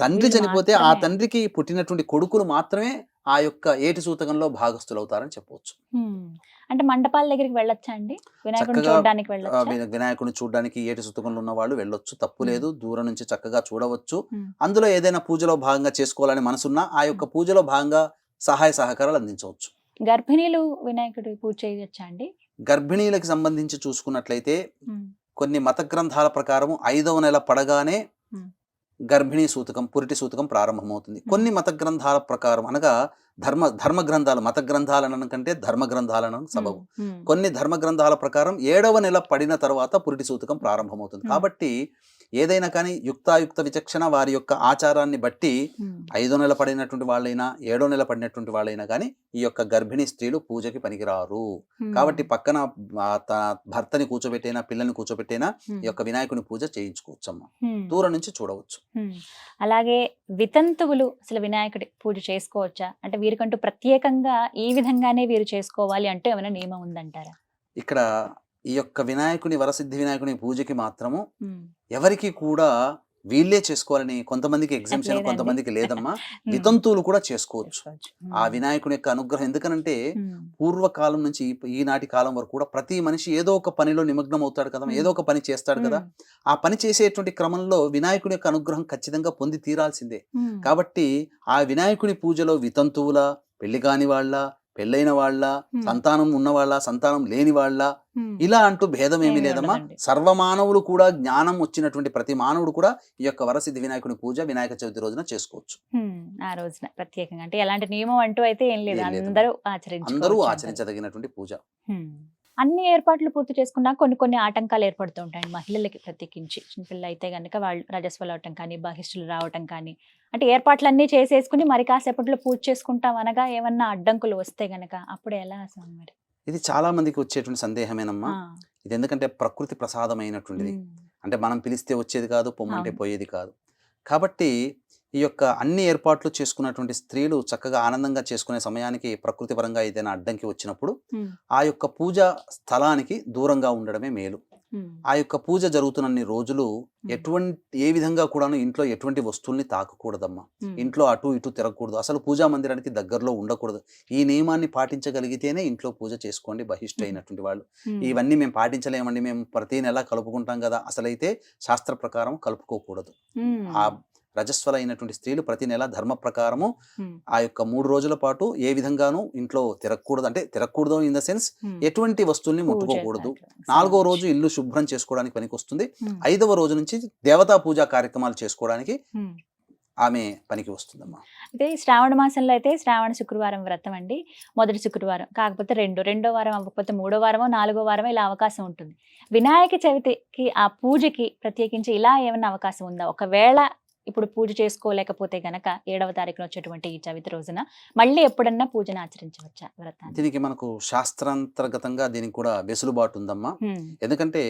తండ్రి చనిపోతే ఆ తండ్రికి పుట్టినటువంటి కొడుకులు మాత్రమే ఆ యొక్క ఏటి సూతకంలో భాగస్థులు అవుతారని చెప్పవచ్చు. అంటే మండపాల దగ్గరికి వెళ్ళొచ్చా అండి, వినాయకుడిని చూడడానికి వెళ్ళొచ్చా? వినాయకుడిని చూడడానికి ఏటి సూతకంలో ఉన్న వాళ్ళు వెళ్ళొచ్చు, తప్పు లేదు. దూరం నుంచి చక్కగా చూడవచ్చు. అందులో ఏదైనా పూజలో భాగంగా చేసుకోవాలని మనసున్నా ఆ యొక్క పూజలో భాగంగా సహాయ సహకారాలు అందించవచ్చు. గర్భిణీలు వినాయకుడి పూజ చేయొచ్చా అండి? గర్భిణీలకు సంబంధించి చూసుకున్నట్లయితే కొన్ని మత గ్రంథాల ప్రకారం 5వ నెల పడగానే గర్భిణీ సూతకం, పురిటి సూతకం ప్రారంభమవుతుంది. కొన్ని మత గ్రంథాల ప్రకారం అనగా ధర్మ గ్రంథాలు, మత గ్రంథాలను కంటే ధర్మ గ్రంథాలను సబబు. కొన్ని ధర్మ గ్రంథాల ప్రకారం 7వ నెల పడిన తర్వాత పురిటి సూతకం ప్రారంభమవుతుంది. కాబట్టి ఏదైనా కానీ యుక్తాయుక్త విచక్షణ వారి యొక్క ఆచారాన్ని బట్టి 5వ నెల పడినటువంటి వాళ్ళైనా 7వ నెల పడినటువంటి వాళ్ళైనా కానీ ఈ యొక్క గర్భిణీ స్త్రీలు పూజకి పనికిరారు. కాబట్టి పక్కన తన భర్తని కూర్చోబెట్టైనా, పిల్లల్ని కూర్చోబెట్టైనా ఈ యొక్క వినాయకుని పూజ చేయించుకోవచ్చమ్మా, దూరం నుంచి చూడవచ్చు. అలాగే వితంతువులు అసలు వినాయకుడి పూజ చేసుకోవచ్చా? అంటే వీరికంటూ ప్రత్యేకంగా ఈ విధంగానే వీరు చేసుకోవాలి అంటే ఏమైనా నియమం ఉందంటారా? ఇక్కడ ఈ యొక్క వినాయకుని, వరసిద్ధి వినాయకుని పూజకి మాత్రము ఎవరికి కూడా వీళ్ళే చేసుకోవాలని కొంతమందికి ఎగ్జామ్షన్, కొంతమందికి లేదమ్మా. వితంతువులు కూడా చేసుకోవచ్చు ఆ వినాయకుని యొక్క అనుగ్రహం. ఎందుకనంటే పూర్వకాలం నుంచి ఈనాటి కాలం వరకు కూడా ప్రతి మనిషి ఏదో ఒక పనిలో నిమగ్నం అవుతాడు కదా, ఏదో ఒక పని చేస్తాడు కదా. ఆ పని చేసేటువంటి క్రమంలో వినాయకుని యొక్క అనుగ్రహం ఖచ్చితంగా పొంది తీరాల్సిందే. కాబట్టి ఆ వినాయకుని పూజలో వితంతువుల, పెళ్లి కాని వాళ్ళ, పెళ్ళైన వాళ్ళ, Hmm. సంతానం ఉన్నవాళ్ళ, సంతానం లేని వాళ్ళ, Hmm. ఇలా అంటూ భేదం ఏమీ ఏమీ లేదమ్మా. ఉండదండి. సర్వమానవులు కూడా, జ్ఞానం వచ్చినటువంటి ప్రతి మానవుడు కూడా ఈ యొక్క వరసిద్ధి వినాయకుని పూజ వినాయక చవితి రోజున చేసుకోవచ్చు. ఆ రోజున ప్రత్యేకంగా అంటే ఎలాంటి నియమం అంటూ అయితే ఏం లేదు, ఏం లేదు. అందరూ అందరూ ఆచరించుకోవచ్చు అంటారు. ఆచరించదగినటువంటి పూజ. అన్ని ఏర్పాట్లు పూర్తి చేసుకున్నా కొన్ని ఆటంకాలు ఏర్పడుతూ ఉంటాయండి మహిళలకి ప్రత్యేకించి. చిన్నపిల్ల అయితే గనుక వాళ్ళు రజస్వలు అవటం కానీ, బహిష్టులు రావటం కానీ, అంటే ఏర్పాట్లన్నీ చేసేసుకుని మరి కాసేపట్లో పూజ చేసుకుంటాం అనగా ఏమన్నా అడ్డంకులు వస్తే గనక అప్పుడు ఎలా అసలు మరి? ఇది చాలా మందికి వచ్చేటువంటి సందేహమేనమ్మా. ఆ, ఇది ఎందుకంటే ప్రకృతి ప్రసాదమైనటువంటిది. ఉమ్, అంటే మనం పిలిస్తే వచ్చేది కాదు, పొమ్మంటే అవును. పోయేది కాదు. కాబట్టి ఈ యొక్క అన్ని ఏర్పాట్లు చేసుకున్నటువంటి స్త్రీలు చక్కగా ఆనందంగా చేసుకునే సమయానికి ప్రకృతి పరంగా ఏదైనా అడ్డంకి వచ్చినప్పుడు ఉమ్, ఆ యొక్క పూజా స్థలానికి దూరంగా ఉండడమే మేలు. ఉమ్, ఆ యొక్క పూజ జరుగుతున్నన్ని రోజులు ఏ విధంగా కూడాను ఇంట్లో ఎటువంటి వస్తువుల్ని తాకకూడదమ్మా. ఉమ్, ఇంట్లో అటు ఇటు తిరగకూడదు, అసలు పూజా మందిరానికి దగ్గరలో ఉండకూడదు. ఈ నియమాన్ని పాటించగలిగితేనే ఇంట్లో పూజ చేసుకోండి బహిష్టు అయినటువంటి వాళ్ళు. ఉమ్, ఇవన్నీ మేము పాటించలేమండి, మేము ప్రతి నెల కలుపుకుంటాం కదా, అసలైతే శాస్త్ర ప్రకారం కలుపుకోకూడదు. ఉమ్, ఆ రజస్వలైనటువంటి స్త్రీలు ప్రతి నెల ధర్మ ప్రకారము ఉమ్, ఆ యొక్క 3 రోజుల పాటు ఏ విధంగానూ ఇంట్లో తిరగకూడదు. అంటే తిరగకూడదు ఇన్ ద సెన్స్ ఉమ్, ఎటువంటి వస్తువుల్ని పూజ ముట్టుకోకూడదు. దాంట్లో 4వ రోజు ఇల్లు శుభ్రం చేసుకోవడానికి పనికొస్తుంది. ఉమ్, 5వ రోజు నుంచి దేవతా పూజా కార్యక్రమాలు చేసుకోవడానికి ఉమ్. ఆమె పనికి వస్తుందమ్మా. అయితే శ్రావణ మాసంలో అయితే శ్రావణ శుక్రవారం వ్రతం అండి. మొదటి శుక్రవారం కాకపోతే రెండో వారం అవ్వకపోతే 3వ వారమో 4వ వారమో ఇలా అవకాశం ఉంటుంది. వినాయక చవితికి ఆ పూజకి ప్రత్యేకించి ఇలా ఏమైనా అవకాశం ఉందా? ఒకవేళ ఇప్పుడు పూజ చేసుకోలేకపోతే గనక 7వ తారీఖున వచ్చేటువంటి ఈ చవితి రోజున మళ్ళీ ఎప్పుడన్నా పూజను ఆచరించవచ్చా వ్రతాన్ని? దీనికి మనకు శాస్త్రాంతర్గతంగా దీనికి కూడా వెసులుబాటు ఉందమ్మా. ఉమ్, ఎందుకంటే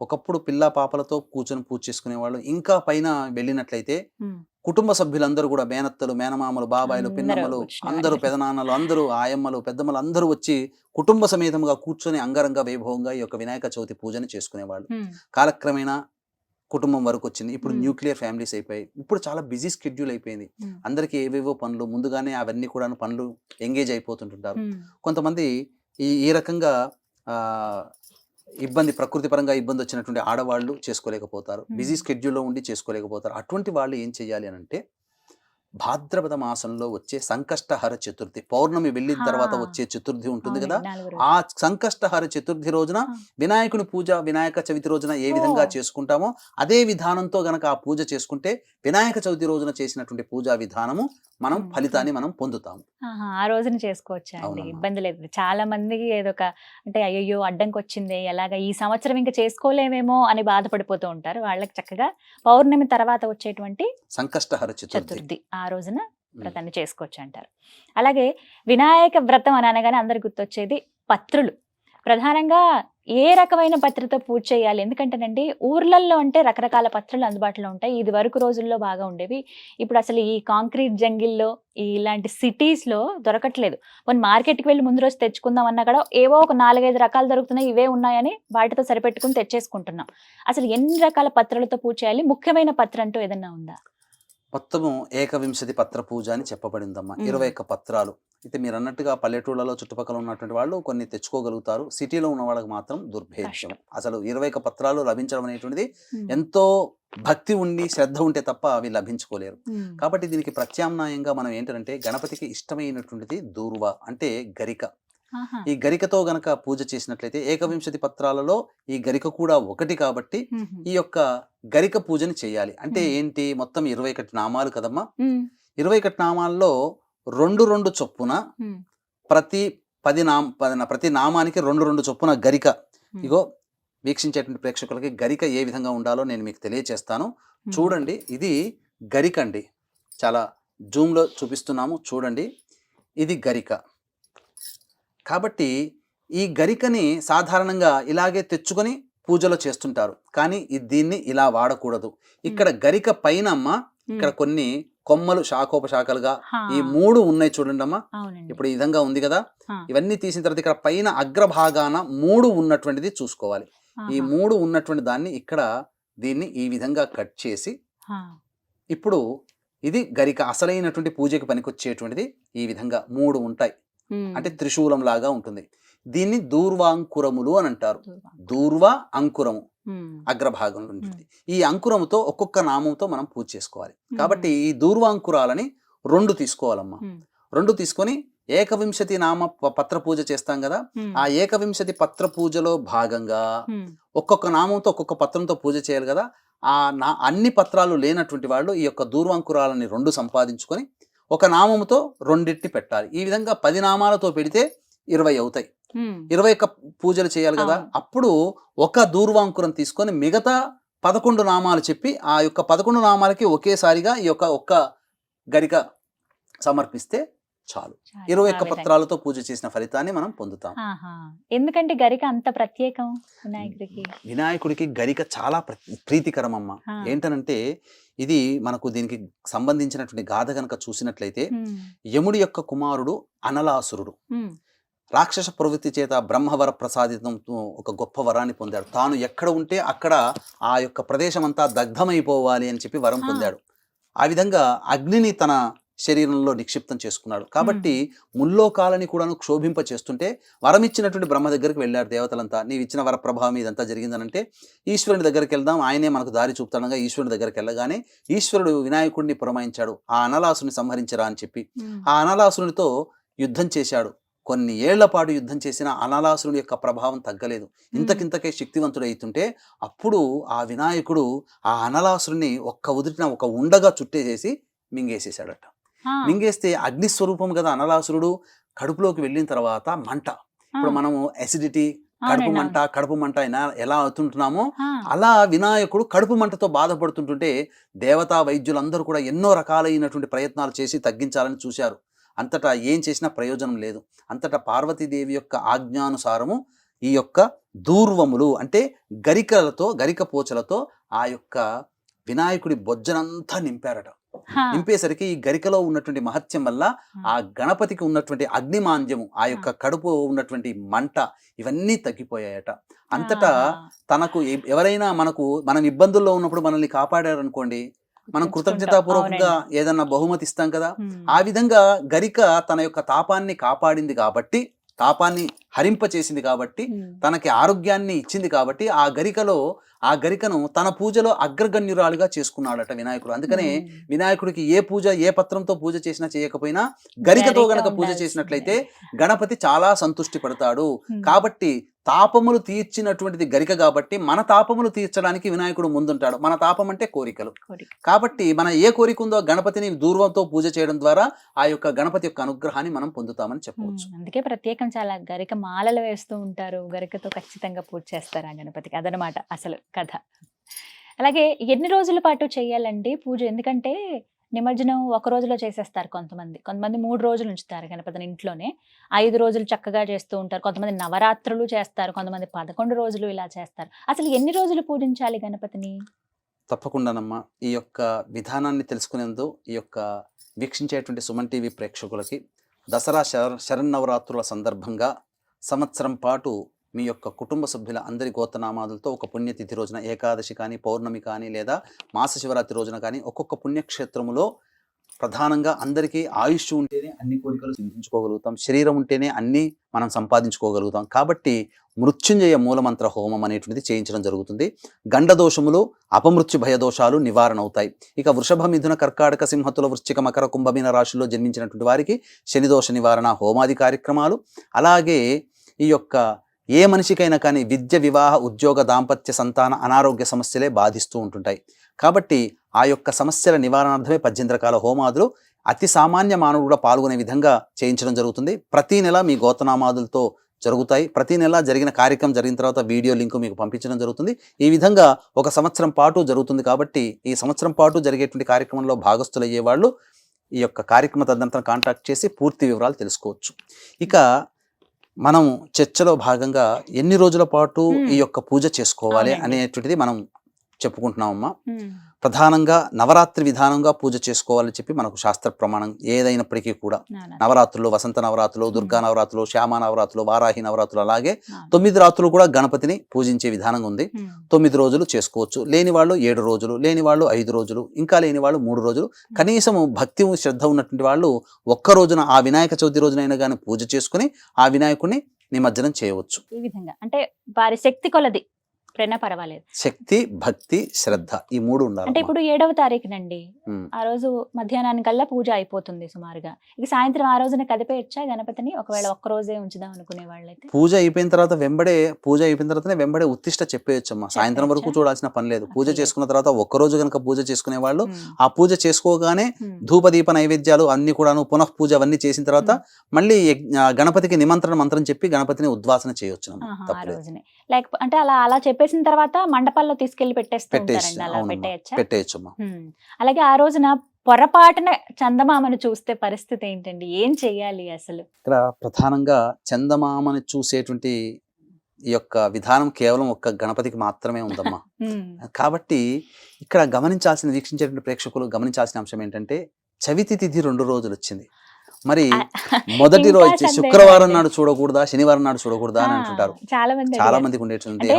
ఒకప్పుడు పిల్ల పాపలతో కూర్చొని పూజ చేసుకునేవాళ్ళు. ఇంకా పైన వెళ్ళినట్లయితే ఉమ్, కుటుంబ సభ్యులందరూ కూడా మేనత్తలు, మేనమామలు, బాబాయిలు, అందరూ పిన్నమ్మలు, కూర్చునేవాళ్ళు. అందరూ పెదనాన్నలు, అందరూ ఆయమ్మలు, పెద్దమ్మలు అందరూ వచ్చి కుటుంబ సమేతంగా కూర్చొని అంగరంగ వైభవంగా ఈ యొక్క వినాయక చవితి పూజని చేసుకునేవాళ్ళు. ఉమ్, కాలక్రమేణా కుటుంబం వరకు వచ్చింది. ఇప్పుడు మ్మ్. న్యూక్లియర్ ఫ్యామిలీస్ అయిపోయాయి. ఇప్పుడు చాలా బిజీ స్కెడ్యూల్ అయిపోయింది. ఉమ్, అందరికీ ఏవేవో పనులు, ముందుగానే అవన్నీ కూడా పనులు ఎంగేజ్ అయిపోతుంటుంటారు. ఉమ్, కొంతమంది ఈ రకంగా ప్రకృతి పరంగా ఇబ్బంది వచ్చినటువంటి ఆడవాళ్ళు చేసుకోలేకపోతారు. బిజీ స్కెడ్యూల్లో ఉండి చేసుకోలేకపోతారు. అటువంటి వాళ్ళు ఏం చేయాలి అని అంటే, భాద్రపద మాసంలో వచ్చే సంకష్టహర చతుర్థి, పౌర్ణమి వెళ్ళిన తర్వాత వచ్చే చతుర్థి ఉంటుంది కదా, అవునండి, 4 ఆ రోజులు. సంకష్టహర చతుర్థి రోజున ఆ. వినాయకుని పూజ వినాయక చవితి రోజున ఏ విధంగా ఓ. చేసుకుంటామో అదే విధానంతో గనక ఆ పూజ చేసుకుంటే వినాయక చవితి రోజున చేసినటువంటి పూజా విధానము మనం మ్మ్. ఫలితాన్ని మనం పొందుతాము. ఆహా, ఆ రోజున చేసుకోవచ్చా అండి? అవునమ్మా. ఇబ్బంది లేదు. చాలా మందికి ఏదో ఒక అంటే అయ్యో అడ్డంకి వచ్చింది, ఎలాగా ఈ సంవత్సరం ఇంకా చేసుకోలేమేమో అని బాధపడిపోతూ ఉంటారు. వాళ్ళకి చక్కగా పౌర్ణమి తర్వాత వచ్చేటువంటి సంకష్టహర చతుర్థి. చతుర్థి ఆ రోజున వ్రతాన్ని చేసుకోవచ్చు అంటారు. అలాగే వినాయక వ్రతం అని అనగానే అందరికి గుర్తొచ్చేది పత్రులు. ప్రధానంగా ఏ రకమైన పత్రితో పూజ చేయాలి? ఎందుకంటేనండి ఊర్లల్లో అంటే రకరకాల పత్రులు అందుబాటులో ఉంటాయి. ఇది వరకు రోజుల్లో బాగా ఉండేవి. ఇప్పుడు అసలు ఈ కాంక్రీట్ జంగిల్లో ఇలాంటి సిటీస్లో దొరకట్లేదు. కొన్ని మార్కెట్కి వెళ్ళి ముందు రోజు తెచ్చుకుందాం అన్నా కూడా ఏవో ఒక 4-5 రకాలు దొరుకుతున్నాయి, ఇవే ఉన్నాయని వాటితో సరిపెట్టుకుని తెచ్చేసుకుంటున్నాం. అసలు ఎన్ని రకాల పత్రులతో పూజ చేయాలి? ముఖ్యమైన పత్రం అంటూ ఏదన్నా ఉందా? మొత్తము 21 పత్ర పూజ అని చెప్పబడిందమ్మా. 21 పత్రాలు. అయితే మీరు అన్నట్టుగా పల్లెటూళ్ళలో చుట్టుపక్కల ఉన్నటువంటి వాళ్ళు కొన్ని తెచ్చుకోగలుగుతారు. సిటీలో ఉన్న వాళ్ళకి మాత్రం దుర్భేద్యం. కష్టం. అసలు 21 పత్రాలు లభించడం అనేటువంటిది ఉమ్, ఎంతో భక్తి ఉండి శ్రద్ధ ఉంటే తప్ప అవి లభించుకోలేరు. ఉమ్, కాబట్టి దీనికి ప్రత్యామ్నాయంగా మనం ఏంటంటే, గణపతికి ఇష్టమైనటువంటిది దూర్వ అంటే గరిక. ఆహా, ఈ గరికతో గనక పూజ చేసినట్లయితే 21 పత్రాలలో ఈ గరిక కూడా ఒకటి కాబట్టి ఉమ్, ఈ యొక్క గరిక పూజని చేయాలి. అంటే ఏంటి, మొత్తం 21 నామాలు కదమ్మా. ఉమ్, 21 నామాల్లో 2 చొప్పున ఉమ్, ప్రతి 10 ప్రతి నామానికి 2 చొప్పున గరిక. ఉమ్. ఇగో వీక్షించేటువంటి ప్రేక్షకులకి గరిక ఏ విధంగా ఉండాలో నేను మీకు తెలియచేస్తాను. ఉమ్. చూడండి, ఇది గరిక అండి. చాలా జూమ్లో చూపిస్తున్నాము, చూడండి. ఇది గరిక. కాబట్టి ఈ గరికని సాధారణంగా ఇలాగే తెచ్చుకొని పూజలో చేస్తుంటారు. కానీ దీన్ని ఇలా వాడకూడదు. ఇక్కడ గరిక పైన అమ్మ ఇక్కడ కొన్ని కొమ్మలు శాఖోపశాఖలుగా హా, ఈ 3 ఉన్నాయి చూడండి అమ్మా. అవునండి. ఇప్పుడు ఈ విధంగా ఉంది కదా. హా, ఇవన్నీ తీసిన తర్వాత ఇక్కడ పైన అగ్రభాగాన 3 ఉన్నటువంటిది చూసుకోవాలి. ఈ ఆహా, 3 ఉన్నటువంటి దాన్ని ఇక్కడ దీన్ని ఈ విధంగా కట్ చేసి, హా, ఇప్పుడు ఇది గరిక అసలైనటువంటి పూజకి పనికొచ్చేటువంటిది. ఈ విధంగా 3 ఉంటాయి. ఉమ్, అంటే త్రిశూలం లాగా ఉంటుంది. దీన్ని దూర్వాంకురములు అని అంటారు. దూర్వ. దూర్వ అంకురము ఉమ్, అగ్రభాగంలో ఉంటుంది. ఈ అంకురంతో ఒక్కొక్క నామంతో మనం పూజ చేసుకోవాలి. కాబట్టి ఈ దూర్వాంకురాలని 2 తీసుకోవాలమ్మా. ఉమ్, 2 తీసుకొని ఏకవింశతి నామ పత్ర పూజ చేస్తాం కదా, ఆ ఏకవింశతి పత్ర పూజలో భాగంగా ఒక్కొక్క నామంతో ఒక్కొక్క పత్రంతో పూజ చేయాలి కదా. అన్ని పత్రాలు లేనటువంటి వాళ్ళు ఈ యొక్క దూర్వాంకురాలని 2 సంపాదించుకొని ఒక నామముతో 2 పెట్టాలి. ఈ విధంగా 10 నామాలతో పెడితే 20 అవుతాయి. 21 పూజలు చేయాలి కదా. అప్పుడు ఒక దూర్వాంకురం తీసుకొని మిగతా 11 నామాలు చెప్పి ఆ యొక్క 11 నామాలకి ఒకేసారిగా ఈ యొక్క ఒక్క గరిక సమర్పిస్తే చాలు. 21 పత్రాలతో పూజ చేసిన ఫలితాన్ని మనం పొందుతాం. ఎందుకంటే గరిక అంత ప్రత్యేకం వినాయకుడికి? వినాయకుడికి గరిక చాలా ప్రీతికరం అమ్మ. ఏంటనంటే ఇది మనకు దీనికి సంబంధించినటువంటి గాథ గనక చూసినట్లయితే, యముడి యొక్క కుమారుడు అనలాసురుడు రాక్షస ప్రవృత్తి చేత బ్రహ్మవర ప్రసాదితంతో ఒక గొప్ప వరాన్ని పొందాడు. తాను ఎక్కడ ఉంటే అక్కడ ఆ యొక్క ప్రదేశం అంతా దగ్ధమైపోవాలి అని చెప్పి వరం పొందాడు. ఆ విధంగా అగ్నిని తన శరీరంలో నిక్షిప్తం చేసుకున్నాడు. కాబట్టి ముల్లోకాలని కూడాను క్షోభింప చేస్తుంటే వరం ఇచ్చినటువంటి బ్రహ్మ దగ్గరికి వెళ్ళాడు దేవతలంతా. నీవు ఇచ్చిన వర ప్రభావం ఇదంతా జరిగిందనంటే ఈశ్వరుని దగ్గరికి వెళ్దాం, ఆయనే మనకు దారి చూపుతాడనగా ఈశ్వరుని దగ్గరికి వెళ్ళగానే ఈశ్వరుడు వినాయకుడిని పురమాయించాడు, ఆ అనలాసుని సంహరించరా అని చెప్పి. ఆ అనలాసునితో యుద్ధం చేశాడు. కొన్ని ఏళ్ల పాటు యుద్ధం చేసిన అనలాసురుడి యొక్క ప్రభావం తగ్గలేదు. ఇంతకింతకే శక్తివంతుడైతుంటే అప్పుడు ఆ వినాయకుడు ఆ అనలాసురుని ఒక్క ఉదిరిన ఒక ఉండగా చుట్టేసేసి మింగేసేసాడట. మింగేస్తే అగ్నిస్వరూపం కదా అనలాసురుడు. కడుపులోకి వెళ్ళిన తర్వాత మంట, ఇప్పుడు మనము అసిడిటీ, కడుపు మంట ఎలా అవుతుంటున్నామో అలా వినాయకుడు కడుపు మంటతో బాధపడుతుంటుంటే దేవతా వైద్యులందరూ కూడా ఎన్నో రకాలైనటువంటి ప్రయత్నాలు చేసి తగ్గించాలని చూశారు. అంతటా ఏం చేసినా ప్రయోజనం లేదు. అంతటా పార్వతీదేవి యొక్క ఆజ్ఞానుసారము ఈ యొక్క దూర్వములు అంటే గరిక పోచలతో ఆ యొక్క వినాయకుడి బొజ్జనంతా నింపారట. నింపేసరికి ఈ గరికలో ఉన్నటువంటి మహత్యం వల్ల ఆ గణపతికి ఉన్నటువంటి అగ్నిమాంద్యము, ఆ యొక్క కడుపు ఉన్నటువంటి మంట ఇవన్నీ తగ్గిపోయాయట. అంతటా తనకు ఎవరైనా మనం ఇబ్బందుల్లో ఉన్నప్పుడు మనల్ని కాపాడారనుకోండి, మనం కృతజ్ఞతాపూర్వకంగా ఏదన్నా బహుమతి ఇస్తాం కదా. ఆ విధంగా గరిక తన యొక్క తాపాన్ని కాపాడింది కాబట్టి, తాపాన్ని హరింప చేసింది కాబట్టి, తనకి ఆరోగ్యాన్ని ఇచ్చింది కాబట్టి ఆ గరికను తన పూజలో అగ్రగణ్యురాలుగా చేసుకున్నాడట వినాయకుడు. అందుకనే వినాయకుడికి ఏ పత్రంతో పూజ చేసినా చేయకపోయినా గరికతో గనక పూజ చేసినట్లయితే గణపతి చాలా సంతృష్టి పడతాడు. కాబట్టి తాపములు తీర్చినటువంటిది గరిక కాబట్టి మన తాపములు తీర్చడానికి వినాయకుడు ముందుంటాడు. మన తాపం అంటే కోరికలు. కాబట్టి మన ఏ కోరిక ఉందో గణపతిని దూర్వంతో పూజ చేయడం ద్వారా ఆ యొక్క గణపతి యొక్క అనుగ్రహాన్ని మనం పొందుతామని చెప్పవచ్చు. అందుకే ప్రత్యేకం చాలా. గరిక మాలలు వేస్తూ ఉంటారు, గరికతో ఖచ్చితంగా పూజ చేస్తారు ఆ గణపతికి. అదనమాట అసలు కథ. అలాగే ఎన్ని రోజుల పాటు చేయాలండి పూజ? ఎందుకంటే నిమజ్జనం ఒక రోజులో చేసేస్తారు కొంతమంది 3 రోజులు ఉంచుతారు గణపతిని ఇంట్లోనే. 5 రోజులు చక్కగా చేస్తూ ఉంటారు. కొంతమంది నవరాత్రులు చేస్తారు, కొంతమంది 11 రోజులు ఇలా చేస్తారు. అసలు ఎన్ని రోజులు పూజించాలి గణపతిని? తప్పకుండానమ్మా. ఈ యొక్క విధానాన్ని తెలుసుకునేందుకు ఈ యొక్క వీక్షించేటువంటి సుమన్ టీవీ ప్రేక్షకులకి దసరా శరన్నవరాత్రుల సందర్భంగా సంవత్సరం పాటు మీ యొక్క కుటుంబ సభ్యుల అందరి గోత్రనామాదులతో ఒక పుణ్యతిథి రోజున ఏకాదశి కానీ, పౌర్ణమి కానీ, లేదా మాస శివరాత్రి రోజున కానీ ఒక్కొక్క పుణ్యక్షేత్రములో ప్రధానంగా అందరికీ ఆయుష్ ఉంటేనే అన్ని కోరికలు సిద్ధించుకోగలుగుతాం, శరీరం ఉంటేనే అన్ని మనం సంపాదించుకోగలుగుతాం. కాబట్టి మృత్యుంజయ మూలమంత్ర హోమం అనేటువంటిది చేయించడం జరుగుతుంది. గండదోషములు, అపమృత్యు భయదోషాలు నివారణ అవుతాయి. ఇక వృషభ, మిథున, కర్కాటక, సింహతుల, వృశ్చిక, మకర, కుంభమీన రాశుల్లో జన్మించినటువంటి వారికి శనిదోష నివారణ హోమాది కార్యక్రమాలు, అలాగే ఈ యొక్క ఏ మనిషికైనా కానీ విద్య, వివాహ, ఉద్యోగ, దాంపత్య, సంతాన, అనారోగ్య సమస్యలే బాధిస్తూ ఉంటుంటాయి. కాబట్టి ఆ యొక్క సమస్యల నివారణార్థమే 18 రకాల హోమాదులు అతి సామాన్య మానవుడు కూడా పాల్గొనే విధంగా చేయించడం జరుగుతుంది. ప్రతి నెల మీ గోత్రనామాదులతో జరుగుతాయి. ప్రతి నెల జరిగిన కార్యక్రమం జరిగిన తర్వాత వీడియో లింక్ మీకు పంపించడం జరుగుతుంది. ఈ విధంగా ఒక సంవత్సరం పాటు జరుగుతుంది. కాబట్టి ఈ సంవత్సరం పాటు జరిగేటువంటి కార్యక్రమంలో భాగస్థులయ్యే వాళ్ళు ఈ యొక్క కార్యక్రమ తదనంతరం కాంటాక్ట్ చేసి పూర్తి వివరాలు తెలుసుకోవచ్చు. ఇక మనం చర్చలో భాగంగా ఎన్ని రోజుల పాటు ఈ యొక్క పూజ చేసుకోవాలి అనేటువంటిది మనం చెప్పుకుంటున్నామమ్మా. ప్రధానంగా నవరాత్రి విధానంగా పూజ చేసుకోవాలని చెప్పి మనకు శాస్త్ర ప్రమాణం ఏదైనప్పటికీ కూడా నవరాత్రులు, వసంత నవరాత్రులు, దుర్గా నవరాత్రులు, శ్యామ నవరాత్రులు, వారాహి నవరాత్రులు, అలాగే 9 రాత్రులు కూడా గణపతిని పూజించే విధానంగా ఉంది. 9 రోజులు చేసుకోవచ్చు. లేని వాళ్ళు 7 రోజులు, లేని వాళ్ళు 5 రోజులు, ఇంకా లేని వాళ్ళు 3 రోజులు. కనీసము భక్తి శ్రద్ధ ఉన్నటువంటి వాళ్ళు ఒక్క రోజున ఆ వినాయక చవితి రోజునైనా కానీ పూజ చేసుకుని ఆ వినాయకుడిని నిమజ్జనం చేయవచ్చు. ఈ విధంగా అంటే వారి శక్తి కొలది ఎప్పుడైనా పర్వాలేదు. శక్తి, భక్తి, శ్రద్ధ ఈ 3 ఉండాలి. అంటే ఇప్పుడు 7వ తారీఖునండి, ఆ రోజు మధ్యాహ్నానికల్లా పూజ అయిపోతుంది సుమారుగా. ఇక సాయంత్రం ఆ రోజున కదిపేయచ్చా గణపతిని, ఒకవేళ ఒక్క రోజే ఉంచుదాం అనుకునే వాళ్ళైతే? పూజ అయిపోయిన తర్వాతనే వెంబడే ఉత్తిష్ట చెప్పేయచ్చమ్మా. సాయంత్రం వరకు చూడాల్సిన పని లేదు. పూజ చేసుకున్న తర్వాత ఒక్కరోజు కనుక పూజ చేసుకునే వాళ్ళు ఆ పూజ చేసుకోగానే ధూపదీప నైవేద్యాలు అన్ని కూడాను పునః పూజ అవన్నీ చేసిన తర్వాత మళ్ళీ గణపతికి నిమంత్రణ మంత్రం చెప్పి గణపతిని ఉద్వాసన చేయొచ్చు. ఆ రోజునే లేకపోతే అంటే అలా చెప్పేసిన తర్వాత మండపాల్లో తీసుకెళ్లి పెట్టేస్తారండి, అలా పెట్టేయచ్చమ్మా. అలాగే ఆ రోజున పొరపాటున చందమామను చూస్తే పరిస్థితి ఏంటండి, ఏం చెయ్యాలి అసలు? ఇక్కడ ప్రధానంగా చందమామని చూసేటువంటి ఈ యొక్క విధానం కేవలం ఒక్క గణపతికి మాత్రమే ఉందమ్మా. కాబట్టి ఇక్కడ వీక్షించేటువంటి ప్రేక్షకులు గమనించాల్సిన అంశం ఏంటంటే, చవితి తిథి 2 రోజులు వచ్చింది. మరి మొదటి రోజు శుక్రవారం నాడు చూడకూడదా, శనివారం నాడు చూడకూడదా అని అంటుంటారు. చాలా మందికి ఉండేటువంటి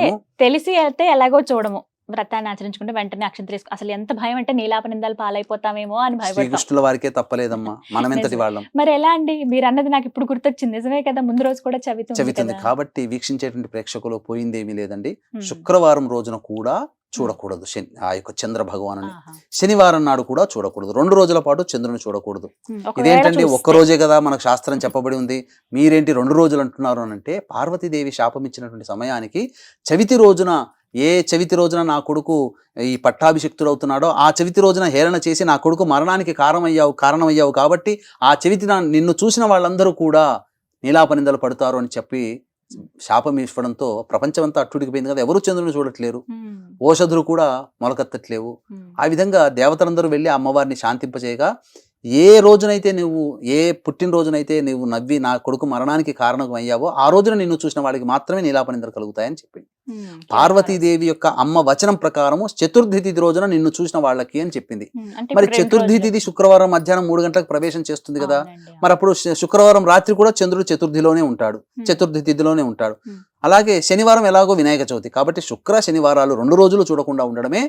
తెలిసి అయితే ఎలాగో చూడము, వ్రతాన్ని ఆచరించుకుంటే వెంటనే అక్షంతలు వేసుకో. అసలు ఎంత భయం అంటే నీలాపనిందాలు పాలైపోతామేమో అని భయపడతాం. శ్రీకృష్ణుల వారికే తప్పలేదమ్మా, మనం ఎంతటి వాళ్ళం. మరి ఎలా అండి, మీరు అన్నది నాకు ఇప్పుడు గుర్తొచ్చింది, నిజమే కదా, ముందు రోజు కూడా చవితి. కాబట్టి వీక్షించేటువంటి ప్రేక్షకులు పోయిందేమీ లేదండి. శుక్రవారం రోజున కూడా చూడకూడదు ఆ యొక్క చంద్ర భగవాను. శనివారం నాడు కూడా చూడకూడదు. 2 రోజుల పాటు చంద్రుని చూడకూడదు. ఇదేంటండి, ఒక్క రోజే కదా మనకు శాస్త్రం చెప్పబడి ఉంది, మీరేంటి 2 రోజులు అంటున్నారు అని అంటే, పార్వతీదేవి శాపం ఇచ్చినటువంటి సమయానికి చవితి రోజున నా కొడుకు ఈ పట్టాభిషిక్తుడు అవుతున్నాడో ఆ చవితి రోజున హేళన చేసి నా కొడుకు మరణానికి కారణమయ్యావు కాబట్టి ఆ చవితి నిన్ను చూసిన వాళ్ళందరూ కూడా నీలాపనిందలు పడతారు అని చెప్పి శాపం ఇవ్వడంతో ప్రపంచమంతా అట్టుడికిపోయింది కదా. ఎవరు చంద్రుని చూడట్లేరు, ఓషధులు కూడా మొలకెత్తట్లేవు. ఆ విధంగా దేవతలందరూ వెళ్ళి అమ్మవారిని శాంతింపచేయగా, ఏ పుట్టినరోజునైతే నువ్వు నవ్వి నా కొడుకు మరణానికి కారణం అయ్యావో ఆ రోజున నిన్ను చూసిన వాళ్ళకి మాత్రమే నీలాపనిందలు కలుగుతాయని చెప్పింది. పార్వతీదేవి యొక్క అమ్మ వచనం ప్రకారము చతుర్థి తిథి రోజున నిన్ను చూసిన వాళ్ళకి అని చెప్పింది. మరి చతుర్థి తిథి శుక్రవారం మధ్యాహ్నం 3 గంటలకు ప్రవేశం చేస్తుంది కదా. మరి అప్పుడు శుక్రవారం రాత్రి కూడా చంద్రుడు చతుర్థిలోనే ఉంటాడు, చతుర్థి తిథిలోనే ఉంటాడు. అలాగే శనివారం ఎలాగో వినాయక చవితి, కాబట్టి శుక్ర శనివారాలు 2 రోజులు చూడకుండా ఉండడమే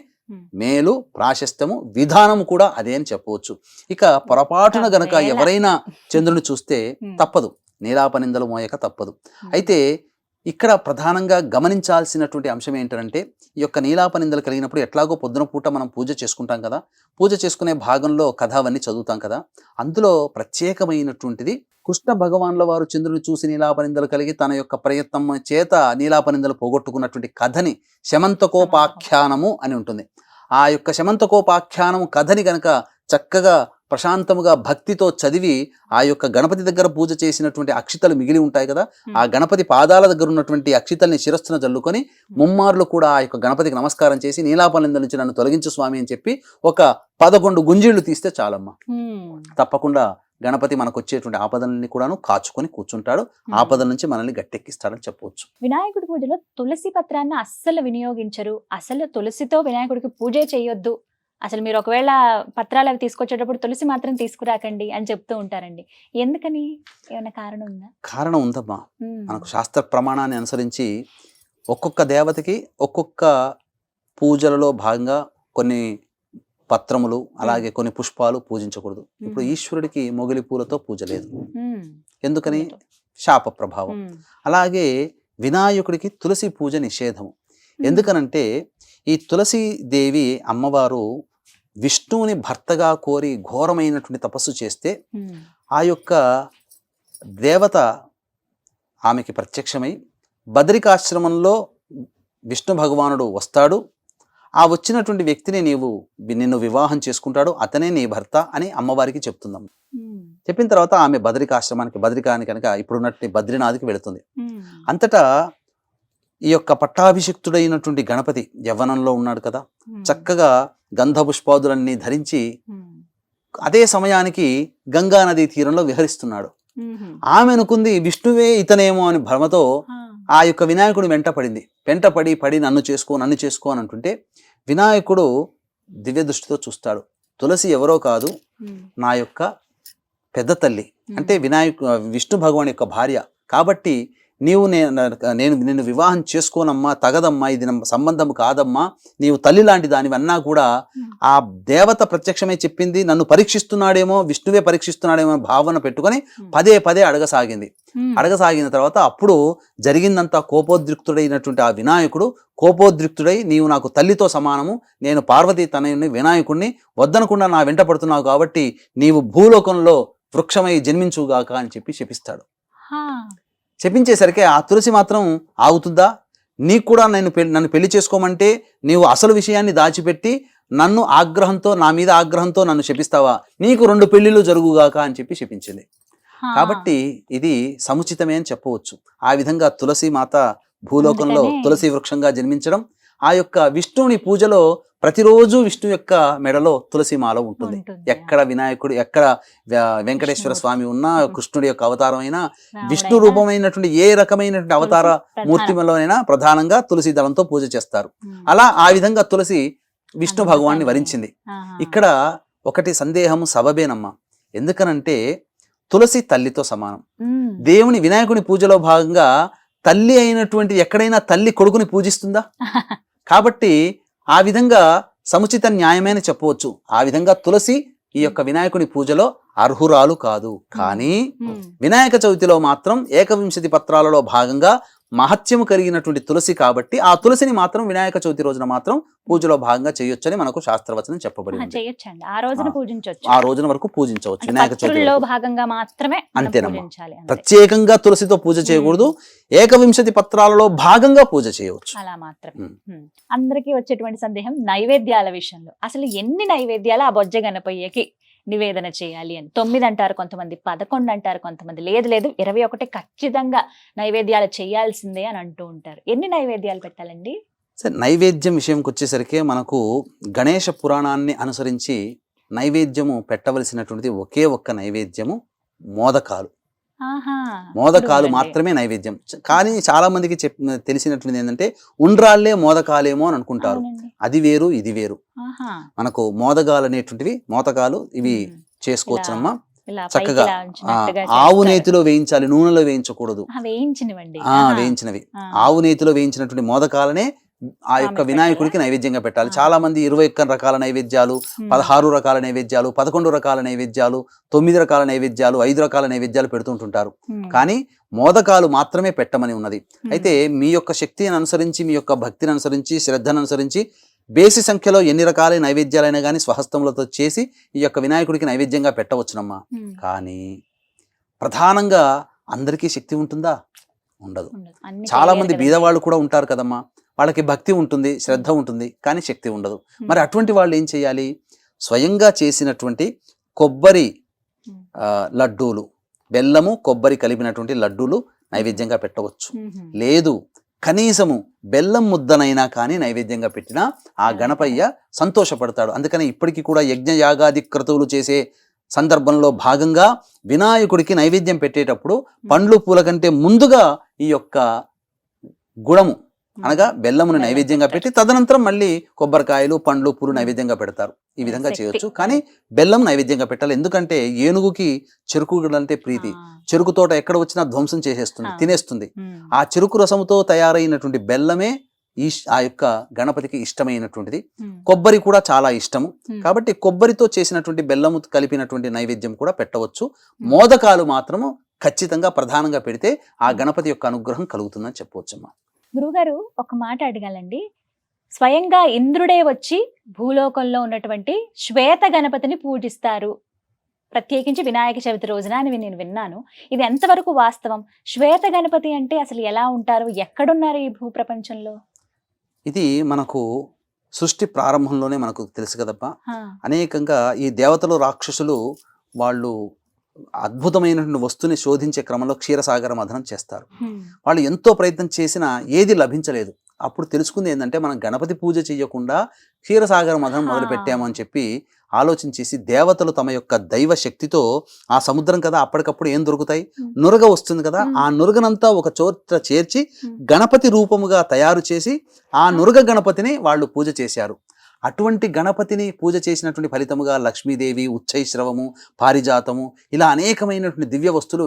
మేలు, ప్రాశస్త్యము, విధానము కూడా అదే అని చెప్పవచ్చు. ఇక పొరపాటున గనక ఎవరైనా చంద్రుని చూస్తే తప్పదు, నీలాపనిందలు మోయక తప్పదు. అయితే ఇక్కడ ప్రధానంగా గమనించాల్సినటువంటి అంశం ఏంటంటే, ఈ యొక్క నీలాపనిందలు కలిగినప్పుడు ఎట్లాగో పొద్దున పూట మనం పూజ చేసుకుంటాం కదా, పూజ చేసుకునే భాగంలో కథ అవన్నీ చదువుతాం కదా, అందులో ప్రత్యేకమైనటువంటిది కృష్ణ భగవాన్ల వారు చంద్రుని చూసి నీలాపనిందలు కలిగి తన యొక్క ప్రయత్నం చేత నీలాపనిందలు పోగొట్టుకున్నటువంటి కథని శమంతకోపాఖ్యానము అని ఉంటుంది. ఆ యొక్క శమంతకోపాఖ్యానము కథని గనక చక్కగా ప్రశాంతముగా భక్తితో చదివి ఆ యొక్క గణపతి దగ్గర పూజ చేసినటువంటి అక్షితలు మిగిలి ఉంటాయి కదా, ఆ గణపతి పాదాల దగ్గర ఉన్నటువంటి అక్షితల్ని శిరస్సున జల్లుకొని ముమ్మార్లు కూడా ఆ యొక్క గణపతికి నమస్కారం చేసి నీలాపనిందల నుంచి నన్ను తొలగించు స్వామి అని చెప్పి ఒక 11 గుంజీళ్లు తీస్తే చాలమ్మా. తప్పకుండా గణపతి మనకు వచ్చేటువంటి ఆపదల్ని కూడాను కాచుకొని కూర్చుంటాడు, ఆపదల నుంచి మనల్ని గట్టెక్కిస్తాడని చెప్పవచ్చు. వినాయకుడి పూజలో తులసి పత్రాన్ని అస్సలు వినియోగించరు, అసలు తులసితో వినాయకుడికి పూజ చేయొద్దు, అసలు మీరు ఒకవేళ పత్రాలు అవి తీసుకొచ్చేటప్పుడు తులసి మాత్రం తీసుకురాకండి అని చెప్తూ ఉంటారండి. ఎందుకని, ఏమైనా కారణం ఉందా? కారణం ఉందమ్మా. మనకు శాస్త్ర ప్రమాణాన్ని అనుసరించి ఒక్కొక్క దేవతకి ఒక్కొక్క పూజలలో భాగంగా కొన్ని పత్రములు అలాగే కొన్ని పుష్పాలు పూజించకూడదు. ఇప్పుడు ఈశ్వరుడికి మొగలి పూలతో పూజ లేదు, ఎందుకని? శాప ప్రభావం. అలాగే వినాయకుడికి తులసి పూజ నిషేధము. ఎందుకనంటే ఈ తులసి దేవి అమ్మవారు విష్ణువుని భర్తగా కోరి ఘోరమైనటువంటి తపస్సు చేస్తే ఆ యొక్క దేవత ఆమెకి ప్రత్యక్షమై బదరికాశ్రమంలో విష్ణు భగవానుడు వస్తాడు, ఆ వచ్చినటువంటి వ్యక్తిని నిన్ను వివాహం చేసుకుంటాడు, అతనే నీ భర్త అని అమ్మవారికి చెప్తుందమ్మ. చెప్పిన తర్వాత ఆమె బదరికానికి కనుక ఇప్పుడున్నటువంటి బద్రీనాథ్కి వెళుతుంది. అంతటా ఈ యొక్క పట్టాభిషిక్తుడైనటువంటి గణపతి యవ్వనంలో ఉన్నాడు కదా, చక్కగా గంధ పుష్పాదులన్నీ ధరించి అదే సమయానికి గంగా నదీ తీరంలో విహరిస్తున్నాడు. ఆమె అనుకుంది విష్ణువే ఇతనేమో అని భ్రమతో ఆ యొక్క వినాయకుడు వెంటపడి నన్ను చేసుకో అని అంటుంటే వినాయకుడు దివ్య దృష్టితో చూస్తాడు. తులసి ఎవరో కాదు, నా యొక్క పెద్ద తల్లి, అంటే విష్ణు భగవాన్ యొక్క భార్య. కాబట్టి నీవు నేను నిన్ను వివాహం చేసుకోనమ్మా, తగదమ్మా, ఇది సంబంధం కాదమ్మా, నీవు తల్లి లాంటి దానివన్నా కూడా ఆ దేవత ప్రత్యక్షమే చెప్పింది, నన్ను పరీక్షిస్తున్నాడేమో, విష్ణువే పరీక్షిస్తున్నాడేమో భావన పెట్టుకొని పదే పదే అడగసాగిన తర్వాత అప్పుడు జరిగిందంతా కోపోద్రిక్తుడైనటువంటి ఆ వినాయకుడు కోపోద్రిక్తుడై, నీవు నాకు తల్లితో సమానము, నేను పార్వతీ తనయుని వినాయకుడిని, వద్దనకుండా నా వెంట పడుతున్నావు కాబట్టి నీవు భూలోకంలో వృక్షమై జన్మించుగాక అని చెప్పి శపిస్తాడు. శపించేసరికి ఆ తులసి మాత్రం ఆగుతుందా? నీకు కూడా నన్ను పెళ్లి చేసుకోమంటే నీవు అసలు విషయాన్ని దాచిపెట్టి నన్ను నా మీద ఆగ్రహంతో నన్ను శపిస్తావా? నీకు 2 పెళ్లిళ్ళు జరుగుగాక అని చెప్పి శపించింది. కాబట్టి ఇది సముచితమే అని చెప్పవచ్చు. ఆ విధంగా తులసి మాత భూలోకంలో తులసి వృక్షంగా జన్మించడం, ఆ యొక్క విష్ణువుని పూజలో ప్రతిరోజు విష్ణు యొక్క మెడలో తులసి మాల ఉంటుంది. ఎక్కడ వినాయకుడు, ఎక్కడ వెంకటేశ్వర స్వామి ఉన్నా, కృష్ణుడి యొక్క అవతారం అయినా, విష్ణు రూపమైనటువంటి ఏ రకమైనటువంటి అవతార మూర్తిలోనైనా ప్రధానంగా తులసి దళంతో పూజ చేస్తారు. అలా ఆ విధంగా తులసి విష్ణు భగవాన్ని వరించింది. ఇక్కడ ఒకటి సందేహం సబబేనమ్మా. ఎందుకనంటే తులసి తల్లితో సమానం. దేవుని వినాయకుని పూజలో భాగంగా తల్లి అయినటువంటి ఎక్కడైనా తల్లి కొడుకుని పూజిస్తుందా? కాబట్టి ఆ విధంగా సముచిత న్యాయమైన చెప్పవచ్చు. ఆ విధంగా తులసి ఈ యొక్క వినాయకుని పూజలో అర్హురాలు కాదు. కానీ వినాయక చవితిలో మాత్రం 21 పత్రాలలో భాగంగా మహత్యము కలిగినటువంటి తులసి కాబట్టి ఆ తులసిని మాత్రం వినాయక చవితి రోజున మాత్రం పూజలో భాగంగా చేయొచ్చని మనకు శాస్త్రవచనం చెప్పబడింది. ఆ రోజున వరకు పూజించవచ్చు వినాయక చవితిలో భాగంగా మాత్రమే. అంతేనమ్మా, ప్రత్యేకంగా తులసితో పూజ చేయకూడదు. 21 పత్రాలలో భాగంగా పూజ చేయవచ్చు. అలా మాత్రమే. అందరికీ వచ్చేటువంటి సందేహం నైవేద్యాల విషయంలో. అసలు ఎన్ని నైవేద్యాలు ఆ బొజ్జ గణపయ్యకి నివేదన చేయాలి అని? 9 అంటారు కొంతమంది, 11 అంటారు కొంతమంది, లేదు 21 ఖచ్చితంగా నైవేద్యాలు చేయాల్సిందే అని అంటూ ఉంటారు. ఎన్ని నైవేద్యాలు పెట్టాలండి? సరే, నైవేద్యం విషయంకి వచ్చేసరికి మనకు గణేష పురాణాన్ని అనుసరించి నైవేద్యము పెట్టవలసినటువంటిది ఒకే ఒక్క నైవేద్యము మోదకాలు. మోదకాలు మాత్రమే నైవేద్యం. కానీ చాలా మందికి తెలిసినటువంటి ఏంటంటే ఉండ్రాళ్లే మోదకాలేమో అని అనుకుంటారు. అది వేరు, ఇది వేరు. మనకు మోదకాలు ఇవి చేసుకోవచ్చునమ్మా. చక్కగా ఆవు నేతిలో వేయించాలి, నూనెలో వేయించకూడదు. వేయించినవి ఆవు నేతిలో వేయించినటువంటి మోదకాలనే ఆ యొక్క వినాయకుడికి నైవేద్యంగా పెట్టాలి. చాలా మంది 21 రకాల నైవేద్యాలు, 16 రకాల నైవేద్యాలు, 11 రకాల నైవేద్యాలు, 9 రకాల నైవేద్యాలు, 5 రకాల నైవేద్యాలు పెడుతుంటుంటారు. కానీ మోదకాలు మాత్రమే పెట్టమని ఉన్నది. అయితే మీ యొక్క శక్తిని అనుసరించి, మీ యొక్క భక్తిని అనుసరించి, శ్రద్ధను అనుసరించి బేసి సంఖ్యలో ఎన్ని రకాల నైవేద్యాలైనా కానీ స్వహస్తములతో చేసి ఈ యొక్క వినాయకుడికి నైవేద్యంగా పెట్టవచ్చునమ్మా. కానీ ప్రధానంగా అందరికీ శక్తి ఉంటుందా? ఉండదు. చాలా మంది బీదవాళ్ళు కూడా ఉంటారు కదమ్మా. వాళ్ళకి భక్తి ఉంటుంది, శ్రద్ధ ఉంటుంది, కానీ శక్తి ఉండదు. మరి అటువంటి వాళ్ళు ఏం చేయాలి? స్వయంగా చేసినటువంటి కొబ్బరి లడ్డూలు, బెల్లము కొబ్బరి కలిపినటువంటి లడ్డూలు నైవేద్యంగా పెట్టవచ్చు. లేదు, కనీసము బెల్లం ముద్దనైనా కానీ నైవేద్యంగా పెట్టినా ఆ గణపయ్య సంతోషపడతాడు. అందుకని ఇప్పటికీ కూడా యజ్ఞ యాగాది క్రతువులు చేసే సందర్భంలో భాగంగా వినాయకుడికి నైవేద్యం పెట్టేటప్పుడు పండ్లు పూల కంటే ముందుగా ఈ యొక్క గుడము అనగా బెల్లమును నైవేద్యంగా పెట్టి తదనంతరం మళ్ళీ కొబ్బరికాయలు, పండ్లు, పూలు నైవేద్యంగా పెడతారు. ఈ విధంగా చేయొచ్చు. కానీ బెల్లం నైవేద్యంగా పెట్టాలి. ఎందుకంటే ఏనుగుకి చెరుకు అంటే ప్రీతి. చెరుకు తోట ఎక్కడ వచ్చినా ధ్వంసం చేసేస్తుంది, తినేస్తుంది. ఆ చెరుకు రసముతో తయారైనటువంటి బెల్లమే ఆ యొక్క గణపతికి ఇష్టమైనటువంటిది. కొబ్బరి కూడా చాలా ఇష్టము. కాబట్టి కొబ్బరితో చేసినటువంటి బెల్లము కలిపినటువంటి నైవేద్యం కూడా పెట్టవచ్చు. మోదకాలు మాత్రము ఖచ్చితంగా ప్రధానంగా పెడితే ఆ గణపతి యొక్క అనుగ్రహం కలుగుతుందని చెప్పవచ్చమ్మా. గురుగారు, ఒక మాట అడగాలండి. స్వయంగా ఇంద్రుడే వచ్చి భూలోకంలో ఉన్నటువంటి శ్వేత గణపతిని పూజిస్తారు, ప్రత్యేకించి వినాయక చవితి రోజున అని నేను విన్నాను. ఇది ఎంతవరకు వాస్తవం? శ్వేత గణపతి అంటే అసలు ఎలా ఉంటారు, ఎక్కడున్నారు ఈ భూప్రపంచంలో? ఇది మనకు సృష్టి ప్రారంభంలోనే మనకు తెలుసు కదప్పా. అనేకంగా ఈ దేవతలు, రాక్షసులు వాళ్ళు అద్భుతమైనటువంటి వస్తువుని శోధించే క్రమంలో క్షీరసాగర మథనం చేస్తారు. వాళ్ళు ఎంతో ప్రయత్నం చేసినా ఏది లభించలేదు. అప్పుడు తెలుసుకుంది ఏంటంటే మనం గణపతి పూజ చేయకుండా క్షీరసాగర మథనం మొదలు పెట్టాము అని చెప్పి ఆలోచించేసి దేవతలు తమ యొక్క దైవ శక్తితో ఆ సముద్రం కదా, అప్పటికప్పుడు ఏం దొరుకుతాయి, నురగ వస్తుంది కదా, ఆ నురగనంతా ఒక చోట చేర్చి గణపతి రూపముగా తయారు చేసి ఆ నురగ గణపతిని వాళ్ళు పూజ చేశారు. అటువంటి గణపతిని పూజ చేసినటువంటి ఫలితముగా లక్ష్మీదేవి, ఉచ్చైశ్రవము, పారిజాతము ఇలా అనేకమైనటువంటి దివ్య వస్తువులు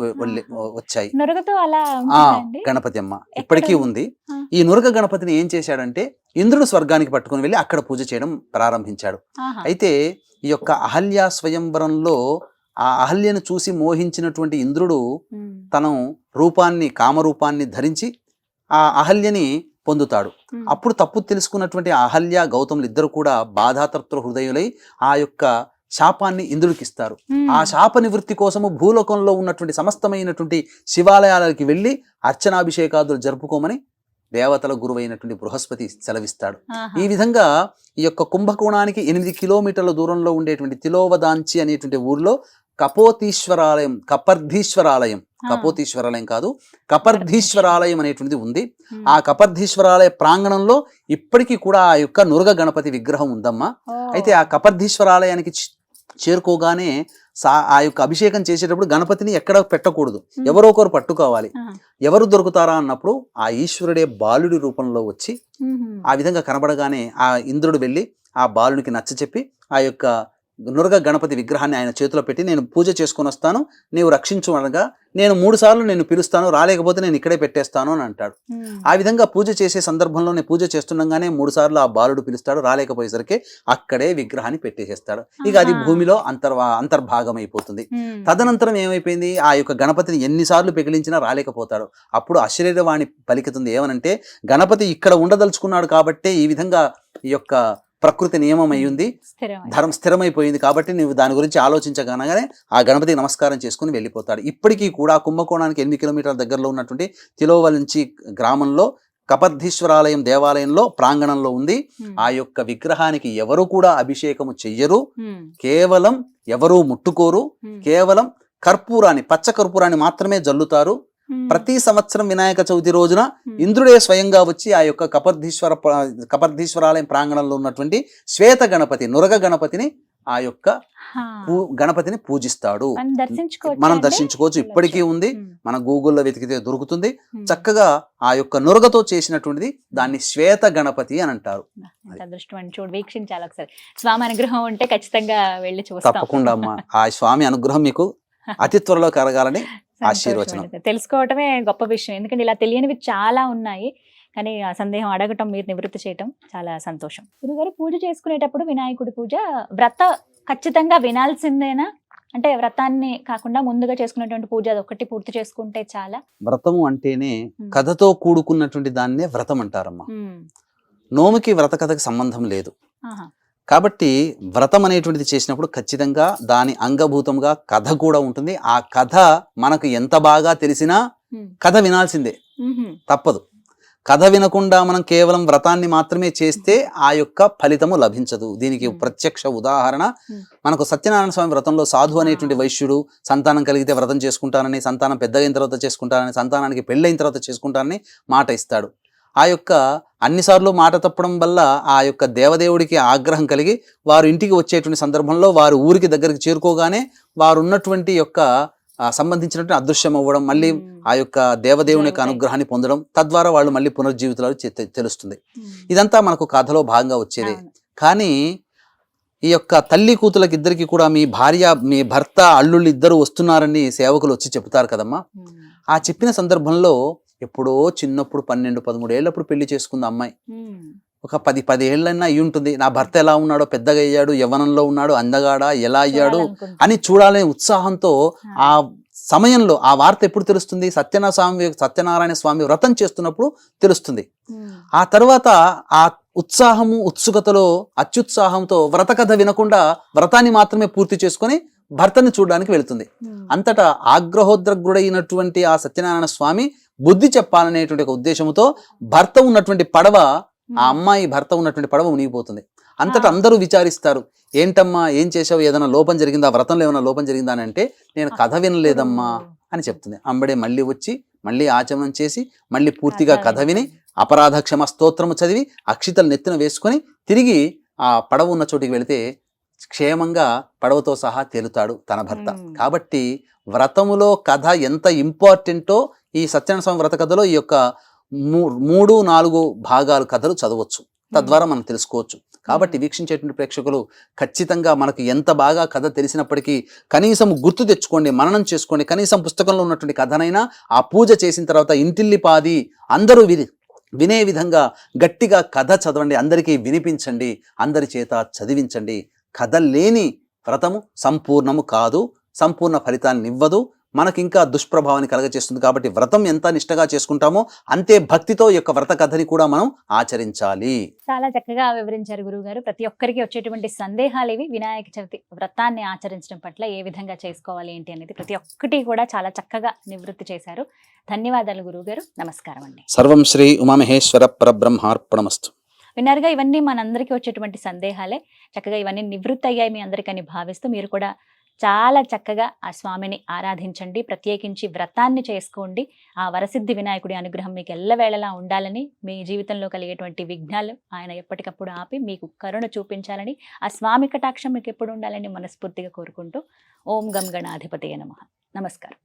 వచ్చాయి. నురగతో అలా ఆ ఉంటుందండి? గణపతి అమ్మ ఇప్పటికీ ఉంది. ఆ. ఈ నురగ గణపతిని ఏం చేశాడంటే ఇంద్రుడు స్వర్గానికి పట్టుకుని వెళ్ళి అక్కడ పూజ చేయడం ప్రారంభించాడు. ఆహా. అయితే ఈ యొక్క అహల్య స్వయంవరంలో ఆ అహల్యను చూసి మోహించినటువంటి ఇంద్రుడు ఉమ్. తన రూపాన్ని, కామరూపాన్ని ధరించి ఆ అహల్యని పొందుతాడు. ఉమ్. అప్పుడు తప్పు తెలుసుకున్నటువంటి అహల్య, గౌతములు ఇద్దరు కూడా బాధాతృప్త హృదయులై ఆ యొక్క శాపాన్ని ఇంద్రుడికి ఇస్తారు. ఉమ్. ఆ శాప నివృత్తి కోసము భూలోకంలో ఉన్నటువంటి సమస్తమైనటువంటి శివాలయాలకి వెళ్ళి అర్చనాభిషేకాదులు జరుపుకోమని దేవతల గురువైనటువంటి బృహస్పతి సెలవిస్తాడు. ఆహా. ఈ విధంగా ఈ యొక్క కుంభకోణానికి 8 కిలోమీటర్ల దూరంలో ఉండేటువంటి తిలోవదాంచి అనేటువంటి ఊర్లో కపోతీశ్వరాలయం, కపర్ధీశ్వరాలయం, కపోతీశ్వరాలయం కాదు, కపర్ధీశ్వరాలయం అనేటువంటిది ఉంది. ఉమ్. ఆ కపర్ధీశ్వరాలయ ప్రాంగణంలో ఇప్పటికీ కూడా ఆ యొక్క నురగ గణపతి విగ్రహం ఉందమ్మా. ఓ. అయితే ఆ కపర్ధీశ్వరాలయానికి చేరుకోగానే ఆ యొక్క అభిషేకం చేసేటప్పుడు గణపతిని ఎక్కడ పెట్టకూడదు, ఎవరో ఒకరు పట్టుకోవాలి. ఆహా. ఎవరు దొరుకుతారా అన్నప్పుడు ఆ ఈశ్వరుడే బాలుడి రూపంలో వచ్చి ఉహు. ఆ విధంగా కనబడగానే ఆ ఇంద్రుడు వెళ్ళి ఆ బాలునికి నచ్చ చెప్పి ఆ యొక్క నురగ గణపతి విగ్రహాన్ని ఆయన చేతిలో పెట్టి, నేను పూజ చేసుకొని వస్తాను, నీవు రక్షించు అనగా, నేను 3 సార్లు నేను పిలుస్తాను, రాలేకపోతే నేను ఇక్కడే పెట్టేస్తాను అని అంటాడు. ఉమ్. ఆ విధంగా పూజ చేసే సందర్భంలో నేను పూజ చేస్తుండగానే 3 సార్లు ఆ బాలుడు పిలుస్తాడు, రాలేకపోయేసరికి అక్కడే విగ్రహాన్ని పెట్టేసేస్తాడు. ఇక అది ఆహా. భూమిలో అంతర్భాగం అయిపోతుంది. ఉమ్. తదనంతరం ఏమైపోయింది, ఆ యొక్క గణపతిని ఎన్నిసార్లు పెకిలించినా రాలేకపోతాడు. అప్పుడు అశరీరవాణి పలికితుంది, ఏమనంటే గణపతి ఇక్కడ ఉండదలుచుకున్నాడు కాబట్టే ఈ విధంగా ఈ యొక్క ప్రకృతి నియమం అయ్యింది, ధర్మం స్థిరమైపోయింది కాబట్టి నువ్వు దాని గురించి ఆలోచించగానే ఆ గణపతికి నమస్కారం చేసుకుని వెళ్ళిపోతాడు. ఇప్పటికీ కూడా కుంభకోణానికి 8 కిలోమీటర్ల దగ్గరలో ఉన్నటువంటి తిలోవలంచి గ్రామంలో కపర్ధీశ్వరాలయం దేవాలయంలో ప్రాంగణంలో ఉంది. ఆ యొక్క విగ్రహానికి ఎవరు కూడా అభిషేకము చెయ్యరు, కేవలం ఎవరూ ముట్టుకోరు, కేవలం కర్పూరాన్ని, పచ్చ కర్పూరాన్ని మాత్రమే జల్లుతారు. ప్రతి సంవత్సరం వినాయక చవితి రోజున ఇంద్రుడే స్వయంగా వచ్చి ఆ యొక్క కపర్ధీశ్వరాలయం ప్రాంగణంలో ఉన్నటువంటి శ్వేత గణపతి, నురగ గణపతిని, ఆ యొక్క గణపతిని పూజిస్తాడు. మనం దర్శించుకోవచ్చు. ఇప్పటికీ ఉంది, మన గూగుల్లో వెతికితే దొరుకుతుంది. చక్కగా ఆ యొక్క నురగతో చేసినటువంటిది, దాన్ని శ్వేత గణపతి అని అంటారు. వీక్షించాలి ఒకసారి. స్వామి అనుగ్రహం ఉంటే ఖచ్చితంగా వెళ్ళి చూస్తాం. తప్పకుండా అమ్మా, ఆ స్వామి అనుగ్రహం మీకు అతి త్వరలో కలగాలని ఆశీర్వచనం. తెలుసుకోవటమే గొప్ప విషయం, ఎందుకంటే ఇలా తెలియనివి చాలా ఉన్నాయి. కానీ ఆ సందేహం అడగటం, మీరు నివృత్తి చేయటం చాలా సంతోషం. గురుగారు, పూజ చేసుకునేటప్పుడు వినాయకుడి పూజ వ్రత ఖచ్చితంగా వినాల్సిందేనా? అంటే వ్రతాన్ని కాకుండా ముందుగా చేసుకునేటువంటి పూజ అదొకటి పూర్తి చేసుకుంటే చాలా? వ్రతము అంటేనే కథతో కూడుకున్నటువంటి దాన్నే వ్రతం అంటారమ్మా. నోముకి వ్రత కథకి సంబంధం లేదు. కాబట్టి వ్రతం అనేటువంటిది చేసినప్పుడు ఖచ్చితంగా దాని అంగభూతంగా కథ కూడా ఉంటుంది. ఆ కథ మనకు ఎంత బాగా తెలిసినా కథ వినాల్సిందే, తప్పదు. కథ వినకుండా మనం కేవలం వ్రతాన్ని మాత్రమే చేస్తే ఆ యొక్క ఫలితము లభించదు. దీనికి ప్రత్యక్ష ఉదాహరణ మనకు సత్యనారాయణ స్వామి వ్రతంలో సాధు అనేటువంటి వైశ్యుడు సంతానం కలిగితే వ్రతం చేసుకుంటానని, సంతానం పెద్దగైన తర్వాత చేసుకుంటానని, సంతానానికి పెళ్ళైన తర్వాత చేసుకుంటానని మాట ఇస్తాడు. ఆ యొక్క అన్నిసార్లు మాట తప్పడం వల్ల ఆ యొక్క దేవదేవుడికి ఆగ్రహం కలిగి వారు ఇంటికి వచ్చేటువంటి సందర్భంలో వారు ఊరికి దగ్గరికి చేరుకోగానే వారు ఉన్నటువంటి యొక్క సంబంధించినటువంటి అదృశ్యం అవ్వడం, మళ్ళీ ఆ యొక్క దేవదేవుని యొక్క అనుగ్రహాన్ని పొందడం, తద్వారా వాళ్ళు మళ్ళీ పునర్జీవితాలు తెలుస్తుంది. ఇదంతా మనకు కథలో భాగంగా వచ్చేదే. కానీ ఈ యొక్క తల్లి కూతులకి ఇద్దరికి కూడా మీ భార్య, మీ భర్త, అల్లుళ్ళు ఇద్దరు వస్తున్నారని సేవకులు వచ్చి చెప్తారు కదమ్మా. ఆ చెప్పిన సందర్భంలో ఎప్పుడో చిన్నప్పుడు 12-13 ఏళ్ళప్పుడు పెళ్లి చేసుకుంది అమ్మాయి. ఒక 10 ఏళ్ళైనా అయి ఉంటుంది. నా భర్త ఎలా ఉన్నాడో, పెద్దగా అయ్యాడు, యవ్వనంలో ఉన్నాడు, అందగాడా, ఎలా అయ్యాడు అని చూడాలనే ఉత్సాహంతో ఆ సమయంలో ఆ వార్త ఎప్పుడు తెలుస్తుంది? సత్యనారాయణ స్వామి వ్రతం చేస్తున్నప్పుడు తెలుస్తుంది. ఆ తర్వాత ఆ ఉత్సాహము, ఉత్సుకతలో, అత్యుత్సాహంతో వ్రత కథ వినకుండా వ్రతాన్ని మాత్రమే పూర్తి చేసుకొని భర్తని చూడడానికి వెళుతుంది. అంతటా ఆగ్రహోద్రగ్రుడైనటువంటి ఆ సత్యనారాయణ స్వామి బుద్ధి చెప్పాలనేటువంటి ఒక ఉద్దేశంతో భర్త ఉన్నటువంటి పడవ, ఆ అమ్మాయి భర్త ఉన్నటువంటి పడవ మునిగిపోతుంది. అంతటా అందరూ విచారిస్తారు, ఏంటమ్మా ఏం చేసావు, ఏదైనా లోపం జరిగిందా, వ్రతంలో ఏమైనా లోపం జరిగిందా అని అంటే, నేను కథ వినలేదమ్మా అని చెప్తుంది. అంబడే మళ్ళీ వచ్చి మళ్ళీ ఆచమనం చేసి మళ్ళీ పూర్తిగా కథ విని అపరాధ క్షమ స్తోత్రము చదివి అక్షితలు నెత్తిన వేసుకొని తిరిగి ఆ పడవ ఉన్న చోటికి వెళితే క్షేమంగా పడవతో సహా తేలుతాడు తన భర్త. కాబట్టి వ్రతములో కథ ఎంత ఇంపార్టెంటో ఈ సత్యనారాయణ స్వామి వ్రత కథలో ఈ యొక్క 3-4 భాగాలు కథలు చదవచ్చు. తద్వారా మనం తెలుసుకోవచ్చు. కాబట్టి వీక్షించేటువంటి ప్రేక్షకులు ఖచ్చితంగా మనకు ఎంత బాగా కథ తెలిసినప్పటికీ కనీసం గుర్తు తెచ్చుకోండి, మననం చేసుకోండి. కనీసం పుస్తకంలో ఉన్నటువంటి కథనైనా ఆ పూజ చేసిన తర్వాత ఇంటిల్లిపాది అందరూ వినే విధంగా గట్టిగా కథ చదవండి, అందరికీ వినిపించండి, అందరి చేత చదివించండి. కథ లేని వ్రతము సంపూర్ణము కాదు, సంపూర్ణ ఫలితాన్ని ఇవ్వదు, మనకి ఇంకా దుష్ప్రభావాన్ని కలగచేస్తుంది. కాబట్టి వ్రతం ఎంత నిష్టగా చేసుకుంటామో అంతే భక్తితో ఈ యొక్క వ్రత కథని కూడా మనం ఆచరించాలి. చాలా చక్కగా వివరించారు గురువు గారు. ప్రతి ఒక్కరికి వచ్చేటువంటి సందేహాలు ఇవి. వినాయక చవితి వ్రతాన్ని ఆచరించడం పట్ల ఏ విధంగా చేసుకోవాలి ఏంటి అనేది ప్రతి ఒక్కటి కూడా చాలా చక్కగా నివృత్తి చేశారు. ధన్యవాదాలు గురువు గారు. నమస్కారం అండి. సర్వం శ్రీ ఉమామహేశ్వర పరబ్రహ్మార్పణమస్తు. విన్నారుగా, ఇవన్నీ మనందరికీ వచ్చేటువంటి సందేహాలే. చక్కగా ఇవన్నీ నివృత్తి అయ్యాయి మీ అందరికని భావిస్తూ మీరు కూడా చాలా చక్కగా ఆ స్వామిని ఆరాధించండి, ప్రత్యేకించి వ్రతాన్ని చేసుకోండి. ఆ వరసిద్ధి వినాయకుడి అనుగ్రహం మీకు ఎల్లవేళలా ఉండాలని, మీ జీవితంలో కలిగేటువంటి విఘ్నాలు ఆయన ఎప్పటికప్పుడు ఆపి మీకు కరుణ చూపించాలని, ఆ స్వామి కటాక్షం మీకు ఎప్పుడు ఉండాలని మనస్ఫూర్తిగా కోరుకుంటూ ఓం గం గణాధిపతయే నమః. నమస్కారం.